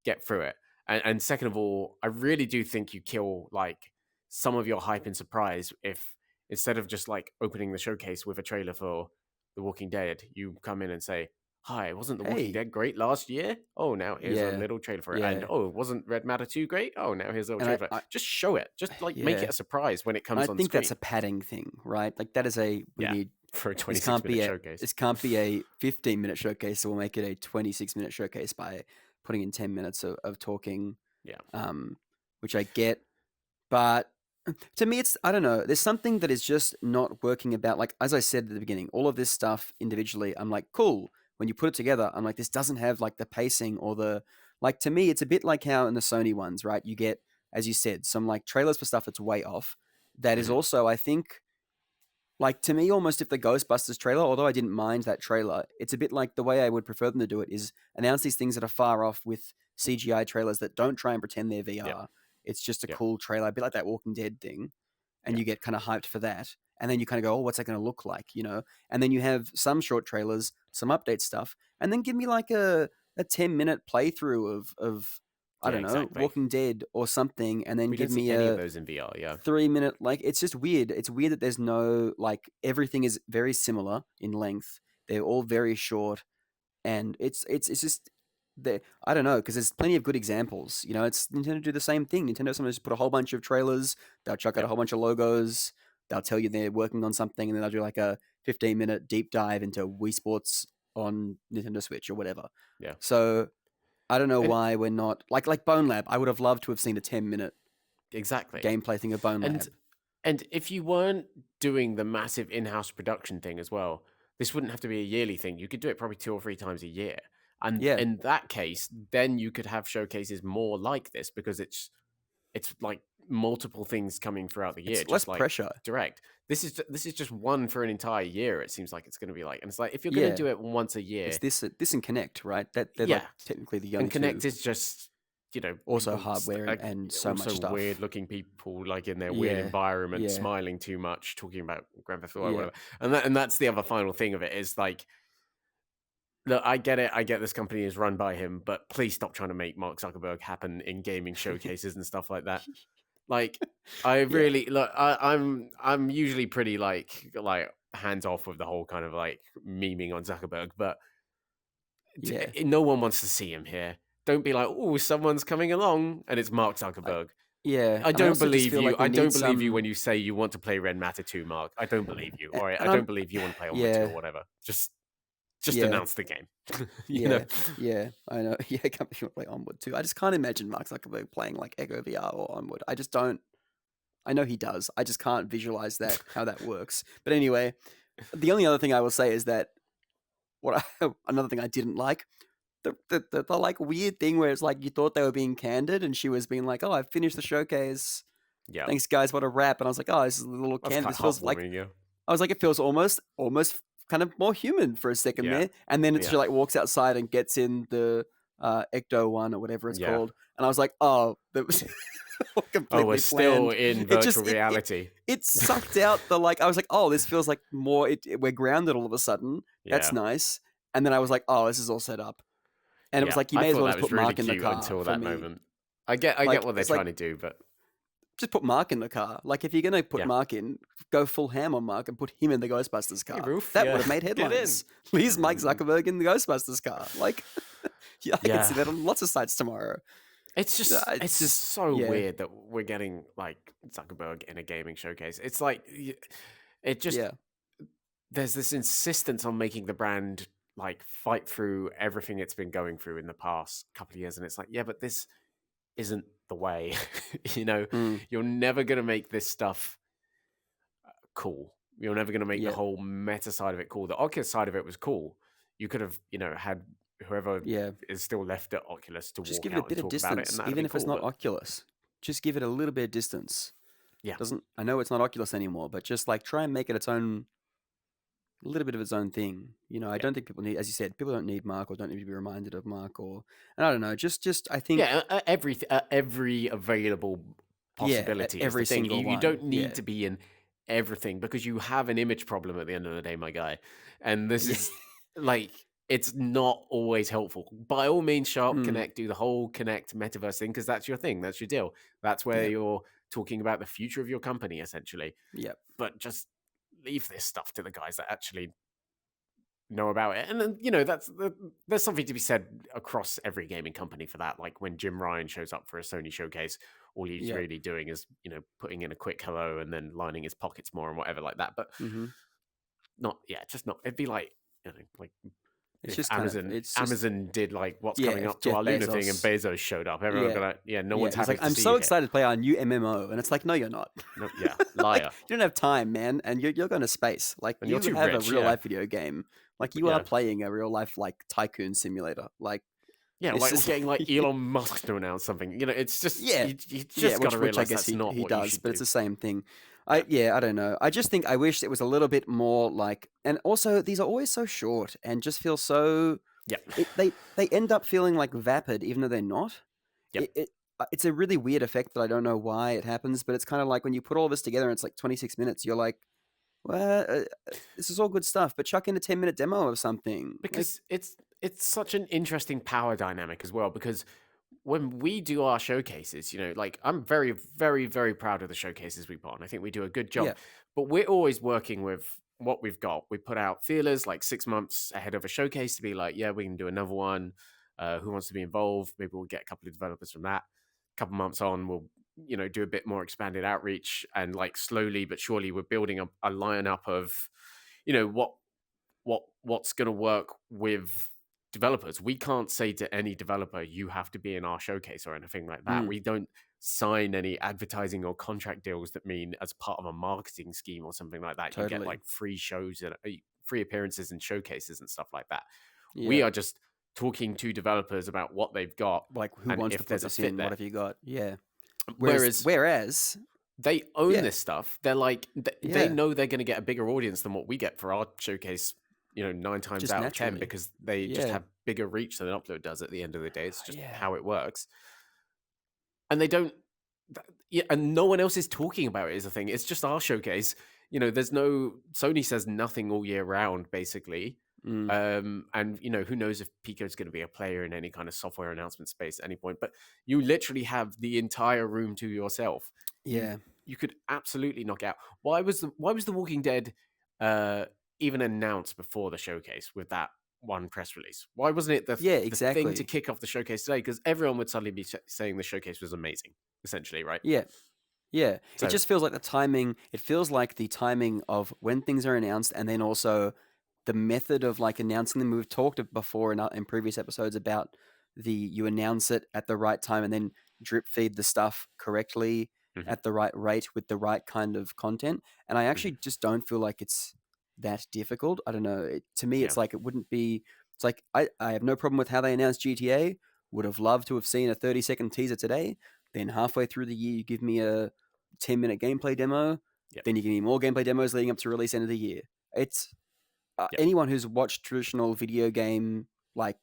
get through it. And second of all, I really do think you kill like some of your hype and surprise if instead of just like opening the showcase with a trailer for The Walking Dead, you come in and say, Hi, wasn't The Walking Hey, Dead great last year? Oh, now here's a yeah, little trailer for it. And yeah, oh, wasn't Red Matter 2 great? Oh, now here's a little and trailer for it. I Just show it. Just like make it yeah, a surprise when it and I comes on think that's screen. a padding thing, right? Like that is we Yeah, need for a this 26 can't minute be showcase. 15-minute showcase, so we'll make it a 26-minute showcase by putting in 10 minutes of talking, Yeah. which I get, but to me, I don't know. There's something that is just not working about, like, as I said at the beginning, all of this stuff individually, I'm like, cool. When you put it together, I'm like, this doesn't have like the pacing or like, to me, it's a bit like how in the Sony ones, right? You get, as you said, some like trailers for stuff that's way off. That is Mhm. also, I think, like to me, almost if the Ghostbusters trailer, although I didn't mind that trailer, it's a bit like the way I would prefer them to do it is announce these things that are far off with CGI trailers that don't try and pretend they're Yep. VR. It's just a Yep. cool trailer, a bit like that Walking Dead thing, and Yep. you get kind of hyped for that. And then you kind of go, oh, what's that going to look like, you know? And then you have some short trailers, some update stuff, and then give me like a 10-minute playthrough of I Yeah, don't know, exactly. Walking Dead or something, and then We give don't see me any of a those in VR. Yeah. 3-minute, like, it's just weird. It's weird that there's no, like, everything is very similar in length. They're all very short, and it's just I don't know, because there's plenty of good examples. You know, it's Nintendo do the same thing. Nintendo sometimes just put a whole bunch of trailers, they'll chuck out a Yep. whole bunch of logos, they'll tell you they're working on something, and then they'll do like a 15-minute deep dive into Wii Sports on Nintendo Switch or whatever. Yeah. So I don't know And why we're not like Bonelab. I would have loved to have seen a 10-minute exactly. gameplay thing of Bonelab. And if you weren't doing the massive in-house production thing as well, this wouldn't have to be a yearly thing. You could do it probably 2 or 3 times a year. And Yeah. in that case, then you could have showcases more like this because it's like multiple things coming throughout the year, It's less just like pressure. Direct. This is just one for an entire year. It seems like it's going to be like, and it's like if you're going to Yeah. do it once a year, It's this and Connect, right? That they're like yeah. technically the And only Connect two. is just Also people hardware and so much also stuff. weird looking people like in their weird Yeah. environment, Yeah. smiling too much, talking about Grand Theft Auto or Yeah. whatever. And that's the other final thing of it is like, look, I get it. I get this company is run by him, but please stop trying to make Mark Zuckerberg happen in gaming showcases and stuff like that. Like, I Yeah. really look. I'm usually pretty like hands off with the whole kind of like memeing on Zuckerberg, but Yeah. no one wants to see him here. Don't be like, oh, someone's coming along, and it's Mark Zuckerberg. Yeah. I And I don't also just believe feel you. like we I don't need believe you when some you say you want to play Red Matter 2, Mark. I don't believe you. All right, I and don't believe you want to play Onward 2 or yeah. whatever. Just Yeah. announce the game. you Yeah. know? Yeah. I know. Yeah, company want to play Onward too. I just can't imagine Mark Zuckerberg playing like Echo VR or Onward. I just don't. I know he does. I just can't visualize how that works. But anyway, the only other thing I will say is that another thing I didn't like, the like weird thing where it's like you thought they were being candid and she was being like, oh, I've finished the showcase. Yeah, Thanks guys, what a wrap. And I was like, oh, this is a little that's candid. quite This feels like, heartwarming. Yeah, I was like, it feels almost kind of more human for a second yeah, there. And then she yeah, like walks outside and gets in the Ecto one or whatever it's yeah. called. And I was like, oh, that was Oh, completely we're still planned. in It just virtual reality. it sucked out the like. I was like, oh, this feels like more. We're grounded all of a sudden. That's Yeah, nice. And then I was like, oh, this is all set up. And it was yeah. like, you I may as thought well that just put was really Mark in the cute car until for that me. moment. I get Like, what they're it's like, trying to do, but just put Mark in the car. Like, if you're gonna put yeah. Mark in, go full ham on Mark and put him in the Ghostbusters car. Hey, Roof, That yeah. would have made Get in. headlines. Please, Mike Zuckerberg in the Ghostbusters car. Like, yeah, I can see Yeah. that on lots of sites tomorrow. It's just It's just so yeah, weird that we're getting like Zuckerberg in a gaming showcase. It's like it just yeah, there's this insistence on making the brand like fight through everything it's been going through in the past couple of years, and it's like, yeah, but this isn't the way. mm, You're never gonna make this stuff cool. You're never gonna make the yeah, whole meta side of it cool. The Oculus side of it was cool. You could have, had whoever yeah. is still left at Oculus to Just walk give it a out and bit of talk about it, and distance, that'd have even been if it's cool. not But Oculus. Just give it a little bit of distance. yeah, I know it's not Oculus anymore, but just like try and make it a little bit of its own thing. I yeah. don't think people need, as you said, people don't need Mark or don't need to be reminded of Mark and I don't know, just I think, Yeah, every available yeah, possibility is the every thing. single You one. don't Yeah, need to be in everything because you have an image problem at the end of the day, my guy. And this yeah, is like it's not always helpful. By all means, Sharp mm, Connect, do the whole Connect metaverse thing because that's your thing, that's your deal. That's where yeah, you're talking about the future of your company, essentially. yeah, But just leave this stuff to the guys that actually know about it. And then, there's something to be said across every gaming company for that. Like when Jim Ryan shows up for a Sony showcase, all he's Yeah. really doing is, putting in a quick hello and then lining his pockets more and whatever like that. But Mm-hmm. just not. It'd be like, like It's if just kind of Amazon did like what's yeah. coming If up to Jeff our Luna thing and Bezos, Bezos showed up, everyone's yeah, gonna no yeah, one's he's happy like, to I'm see so you excited to play our new MMO, and it's like, no, you're not. here. No, yeah, Like, liar. you don't have time, man, and you're going to space. Like, And you you're too have rich, a real yeah. life video game. Like, you are Yeah. playing a real life like tycoon simulator. Like, Yeah, this like is getting like Elon Musk to announce something. It's just yeah, you just yeah, gotta which I realize guess that's not he what you does, should but do. it's the same thing. Yeah. I don't know. I just think I wish it was a little bit more like, and also these are always so short and just feel so. Yeah. They end up feeling like vapid, even though they're not. Yep. It's a really weird effect that I don't know why it happens, but it's kind of like when you put all this together and it's like 26 minutes, you're like, well, this is all good stuff, but chuck in a 10-minute demo of something. Like, Because it's such an interesting power dynamic as well. Because when we do our showcases, like I'm very, very, very proud of the showcases we put on. I think we do a good job. yeah, But we're always working with what we've got. We put out feelers like 6 months ahead of a showcase to be like, yeah, we can do another one. Who wants to be involved? Maybe we'll get a couple of developers from that. A couple months on, we'll do a bit more expanded outreach, and like slowly but surely we're building a lineup of what's going to work with developers. We can't say to any developer you have to be in our showcase or anything like that. We don't sign any advertising or contract deals that mean as part of a marketing scheme or something like that you get totally. like free shows and free appearances and showcases and stuff like that. Yeah. We are just talking to developers about what they've got, Like, who and wants if to put there's a this fit in? there. What have you got? Yeah. Whereas they own yeah, this stuff. They're like they yeah, know they're going to get a bigger audience than what we get for our showcase, 9 times just out of 10, naturally. because they just Yeah. have bigger reach than Upload does at the end of the day. It's just Yeah. how it works. And they don't and no one else is talking about it is the thing. It's just our showcase. There's no Sony says nothing all year round, basically. And who knows if Pico's going to be a player in any kind of software announcement space at any point, but you literally have the entire room to yourself. Yeah. You could absolutely knock out. Why was the Walking Dead even announced before the showcase with that one press release? Why wasn't it the exactly. thing to kick off the showcase today? Because everyone would suddenly be saying the showcase was amazing, essentially, right? Yeah. Yeah. So, It just feels like the timing. It feels like the timing of when things are announced, and then also the method of like announcing them. We've talked before in previous episodes about you announce it at the right time and then drip feed the stuff correctly at the right rate with the right kind of content. And I actually just don't feel like it's that difficult. I don't know. To me, it's like it wouldn't be. It's like I have no problem with how they announced GTA. Would have loved to have seen a 30-second teaser today. Then halfway through the year, you give me a 10-minute gameplay demo. Yep. Then you give me more gameplay demos leading up to release end of the year. It's anyone who's watched traditional video game like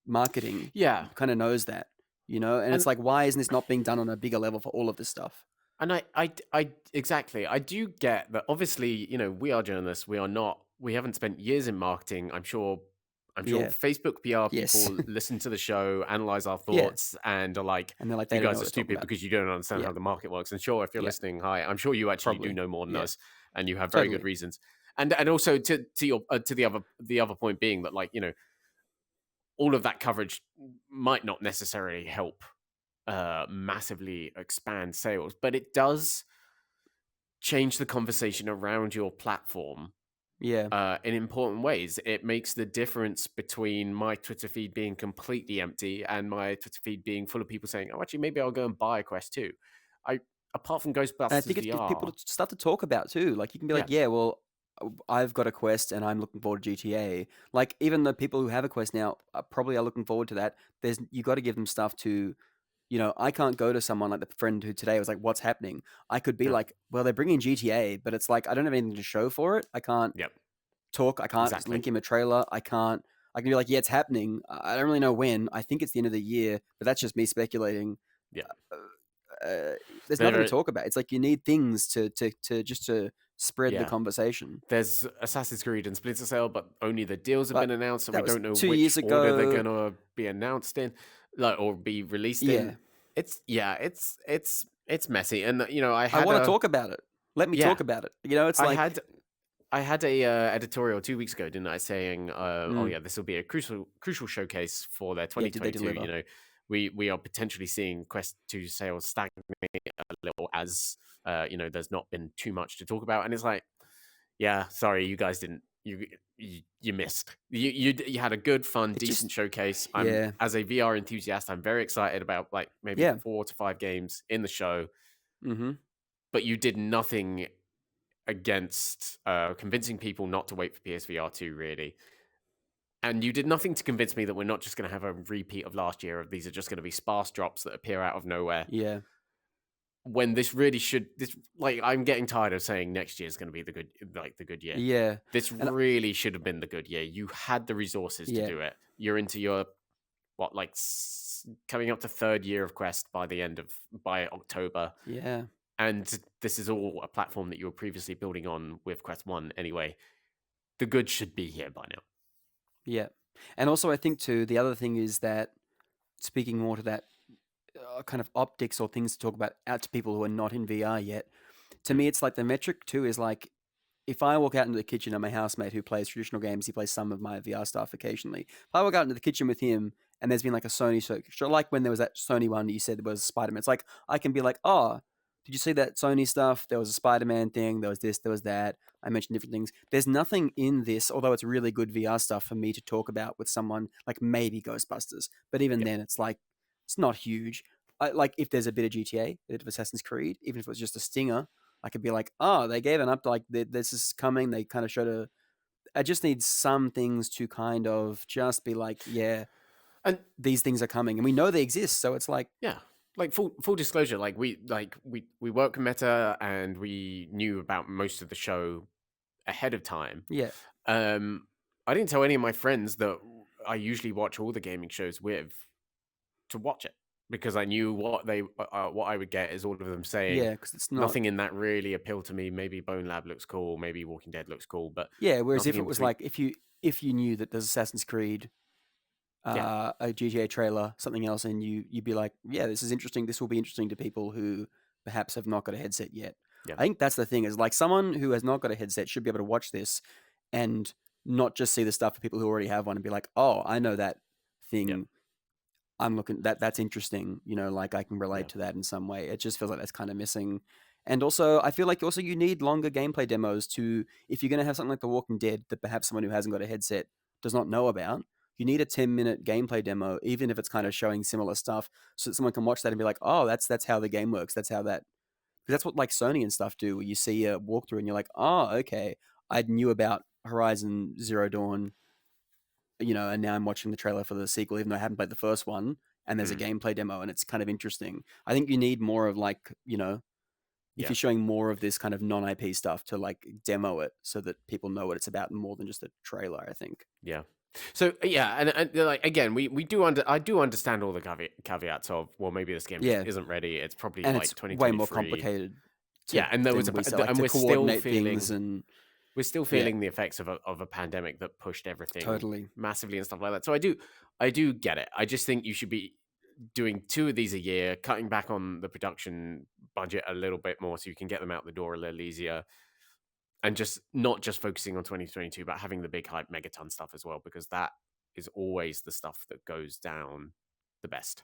marketing, kind of knows that, and it's like, why isn't this not being done on a bigger level for all of this stuff? And I exactly. I do get that. Obviously, we are journalists. We are not. We haven't spent years in marketing. I'm sure Facebook PR people listen to the show, analyze our thoughts, and are like, and they're like, you guys are stupid because you don't understand how the market works. And sure, if you're listening, hi, I'm sure you actually do know more than us, and you have very good reasons. And also to the other point being that, like, all of that coverage might not necessarily help massively expand sales, but it does change the conversation around your platform in important ways. It makes the difference between my Twitter feed being completely empty and my Twitter feed being full of people saying, oh, actually, maybe I'll go and buy a Quest 2. Apart from Ghostbusters I think it's VR, people to start to talk about too. Like, you can be like, yeah, well, I've got a Quest and I'm looking forward to GTA. Like, even the people who have a Quest now probably are looking forward to that. You got to give them stuff to, I can't go to someone like the friend who today was like, what's happening? I could be like, well, they're bringing GTA, but it's like, I don't have anything to show for it. I can't talk. I can't link him a trailer. I can be like, yeah, it's happening. I don't really know when. I think it's the end of the year, but that's just me speculating. There's nothing to talk about. It's like you need things to spread the conversation. There's Assassin's Creed and Splinter Cell, but only the deals have been announced, and we don't know 2 which years order ago. they're gonna be announced in, or be released in. It's messy, and I want to talk about it. Let me talk about it. It's I had a editorial 2 weeks ago, didn't I, saying, "Oh Mm. yeah, this will be a crucial showcase for their Yeah, did they 2022." deliver? We are potentially seeing Quest 2 sales stagnate a little as there's not been too much to talk about, and it's like, yeah, sorry, you guys didn't. You missed. You had a good, fun, It just decent showcase. I'm yeah. as a VR enthusiast, I'm very excited about like maybe Yeah. 4 to 5 games in the show, Mhm. but you did nothing against convincing people not to wait for PSVR 2, really. And you did nothing to convince me that we're not just going to have a repeat of last year, of these are just going to be sparse drops that appear out of nowhere. Yeah. When this really should, this like I'm getting tired of saying next year is going to be the good year. Yeah. This And really should have been the good year. You had the resources to yeah. do it. You're into your coming up to third year of Quest by October, Yeah. and this is all a platform that you were previously building on with Quest 1 anyway. The good should be here by now. Yeah. And also I think too the other thing is that speaking more to that kind of optics or things to talk about out to people who are not in VR yet. To me, it's like the metric too is like if I walk out into the kitchen and my housemate who plays traditional games, he plays some of my VR stuff occasionally. If I walk out into the kitchen with him and there's been like a Sony show, like when there was that Sony one that you said there was Spider-Man, it's like I can be like, oh, did you see that Sony stuff? There was a Spider-Man thing, there was this, there was that. I mentioned different things. There's nothing in this, although it's really good VR stuff for me to talk about with someone, like maybe Ghostbusters. But even Yeah. then, it's like, it's not huge. Like if there's a bit of GTA, a bit of Assassin's Creed, even if it was just a stinger, I could be like, oh, they gave an up, like this is coming. They kind of showed a. I just need some things to kind of just be like, yeah, And these things are coming, and we know they exist. So it's like, yeah, like full disclosure, like we work with Meta and we knew about most of the show ahead of time. yeah, I didn't tell any of my friends that I usually watch all the gaming shows with to watch it, because I knew what I would get is all of them saying yeah, because it's not. nothing in that really appealed to me. Maybe Bonelab looks cool, maybe Walking Dead looks cool, but Yeah, whereas nothing if it in was between. like if you knew that there's Assassin's Creed, Yeah, a GTA trailer, something else, and you'd be like, yeah, this is interesting. This will be interesting to people who perhaps have not got a headset yet. yeah, I think that's the thing is like someone who has not got a headset should be able to watch this and not just see the stuff for people who already have one and be like, oh, I know that yeah, thing. I'm looking that's interesting. You know, like I can relate yeah, to that in some way. It just feels like that's kind of missing. And also, I feel like also you need longer gameplay demos to if you're going to have something like The Walking Dead that perhaps someone who hasn't got a headset does not know about. You need a 10-minute gameplay demo, even if it's kind of showing similar stuff, so that someone can watch that and be like, "Oh, that's how the game works. That's how that." Because that's what like Sony and stuff do. Where you see a walkthrough and you're like, "Oh, okay, I knew about Horizon Zero Dawn, and now I'm watching the trailer for the sequel, even though I haven't played the first one, and there's a mm, gameplay demo, and it's kind of interesting. I think you need more of like, if yeah. you're showing more of this kind of non-IP stuff to like demo it so that people know what it's about more than just a trailer, I think. Yeah. So yeah, and like again, I do understand all the caveats of, well, maybe this game just Yeah, isn't ready. It's probably and like it's way more 2023. complicated Yeah, and there was than we say, like and to we're still coordinate things feeling and yeah, the effects of a pandemic that pushed everything totally. massively and stuff like that. So I do get it. I just think you should be doing 2 of these a year, cutting back on the production budget a little bit more so you can get them out the door a little easier, and just not just focusing on 2022, but having the big hype megaton stuff as well, because that is always the stuff that goes down the best.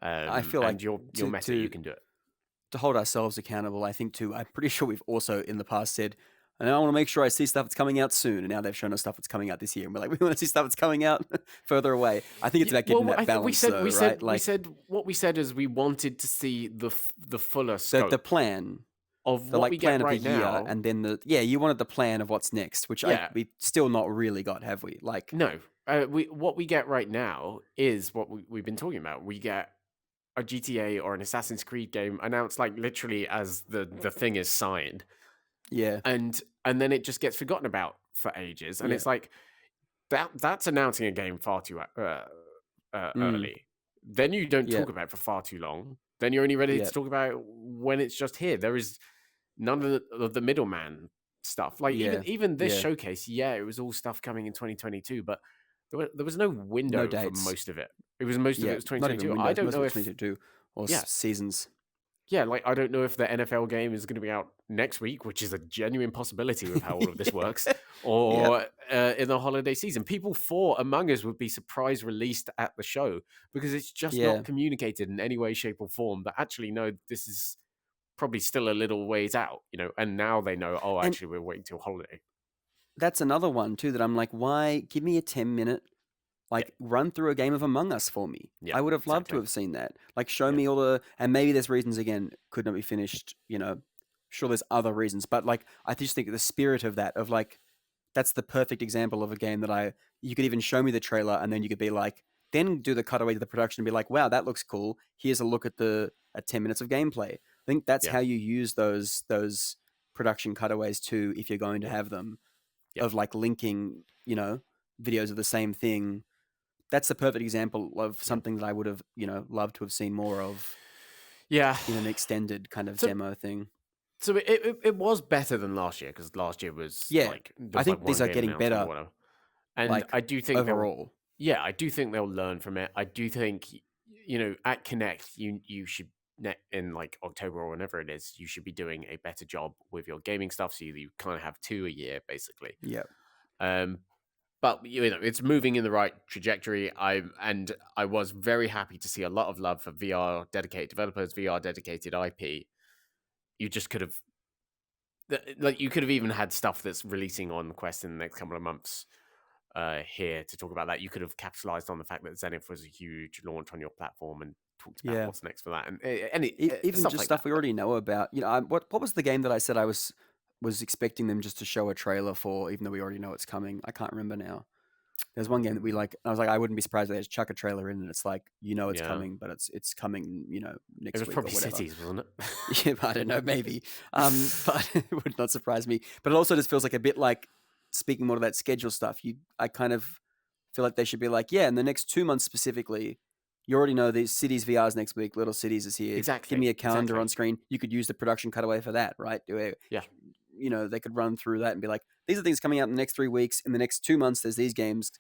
I feel like And your to Meta, you can do it. to hold ourselves accountable, I think too. I'm pretty sure we've also in the past said, and I want to make sure I see stuff that's coming out soon. And now they've shown us stuff that's coming out this year, and we're like, we want to see stuff that's coming out further away. I think it's about getting that I think balance, though, right? Like what we said is we wanted to see the fuller the scope plan, of the what like we get plan of the right year, now. and then you wanted the plan of what's next, which Yeah, we still not really got, have we? Like no, what we get right now is what we've been talking about. We get a GTA or an Assassin's Creed game announced like literally as the thing is signed, yeah, and then it just gets forgotten about for ages, and yeah, it's like that's announcing a game far too mm, early. Then you don't yeah, talk about it for far too long. Then you're only ready yeah, to talk about it when it's just here. There is none of the middleman stuff. Like yeah, even this yeah. showcase, yeah, it was all stuff coming in 2022, but there was no No window for dates. most of it. Most of it Yeah, was not even 2022. I windows. don't Most of know it's if 2022 or yeah, seasons. yeah, like I don't know if the NFL game is going to be out next week, which is a genuine possibility with how all of this works, Yep. or in the holiday season. People for Among Us would be surprise released at the show because it's just Yeah. not communicated in any way, shape, or form. That actually, no, this is probably still a little ways out, and now they know, oh, And actually, we're waiting till holiday. that's another one too that I'm like, why give me a 10-minute Yeah, run through a game of Among Us for me? yeah, I would have loved to exactly. have seen that. Like, show Yeah, me all the, and maybe there's reasons again could not be finished. Sure, there's other reasons, but like, I just think the spirit of that, of like, that's the perfect example of a game that you could even show me the trailer and then you could be like, then do the cutaway to the production and be like, wow, that looks cool. Here's a look at 10 minutes of gameplay. I think that's yeah, how you use those production cutaways too, if you're going to have them, yeah, of like linking, videos of the same thing. That's the perfect example of yeah, something that I would have, loved to have seen more of yeah. in an extended kind of So, demo thing. so it was better than last year because last year was Yeah. like there I was like think these one are game getting announcement or better, whatever, and like I do think they'll. overall. Yeah, I do think they'll learn from it. I do think at Connect you should in like October or whenever it is, you should be doing a better job with your gaming stuff, so you kind of have 2 a year basically. Yeah. Um, but it's moving in the right trajectory. I was very happy to see a lot of love for VR dedicated developers, VR dedicated IP. You just could have like you could have even had stuff that's releasing on Quest in the next couple of months here to talk about that. You could have capitalized on the fact that Zenith was a huge launch on your platform and talked about Yeah. what's next for that and any Even stuff just like stuff that. we But already know about. What was the game that I said I was expecting them just to show a trailer for, even though we already know it's coming? I can't remember now. There's one game that we like. I was like, I wouldn't be surprised if they just chuck a trailer in, and it's like, it's yeah, coming, but it's coming, it next was week or probably whatever. Cities, wasn't it? Yeah, I don't know, maybe. But it would not surprise me. But it also just feels like a bit like, speaking more to that schedule stuff. I kind of feel like they should be like, yeah, in the next 2 months specifically, you already know these Cities VR's next week. Little Cities is here. Give me Exactly, a calendar exactly. on screen. You could use the production cutaway for that, right? Yeah, They could run through that and be like, these are things coming out in the next 3 weeks. In the next 2 months, there's these games,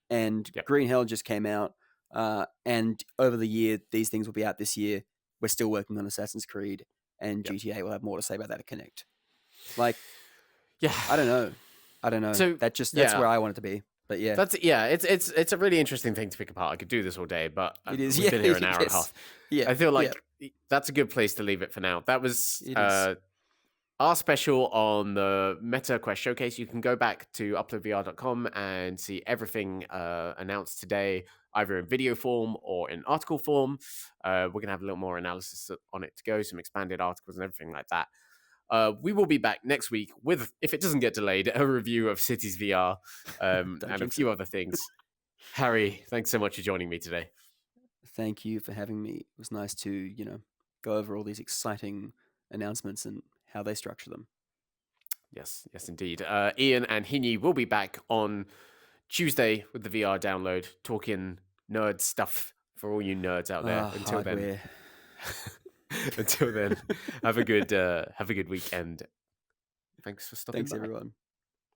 and yeah, Green Hell just came out. And over the year, these things will be out this year. We're still working on Assassin's Creed, and yeah, GTA will have more to say about that at Connect. Like, yeah. I don't know. So That's yeah, where I want it to be. But yeah, it's a really interesting thing to pick apart. I could do this all day, but it is. we've Yeah, been here an hour and a yes, half. yeah, I feel yeah. like that's a good place to leave it for now. That was It is. our special on the Meta Quest Showcase. You can go back to UploadVR.com and see everything announced today, either in video form or in article form. We're going to have a little more analysis on it to go, some expanded articles and everything like that. We will be back next week with, if it doesn't get delayed, a review of Cities VR and a jinx few it. other things. Harry, thanks so much for joining me today. Thank you for having me. It was nice to, go over all these exciting announcements and how they structure them. Yes, indeed. Ian and Hinyi will be back on Tuesday with the VR download, talking nerd stuff for all you nerds out there. Until Hardware. until then, have a good weekend. Thanks for stopping Thanks, by. everyone.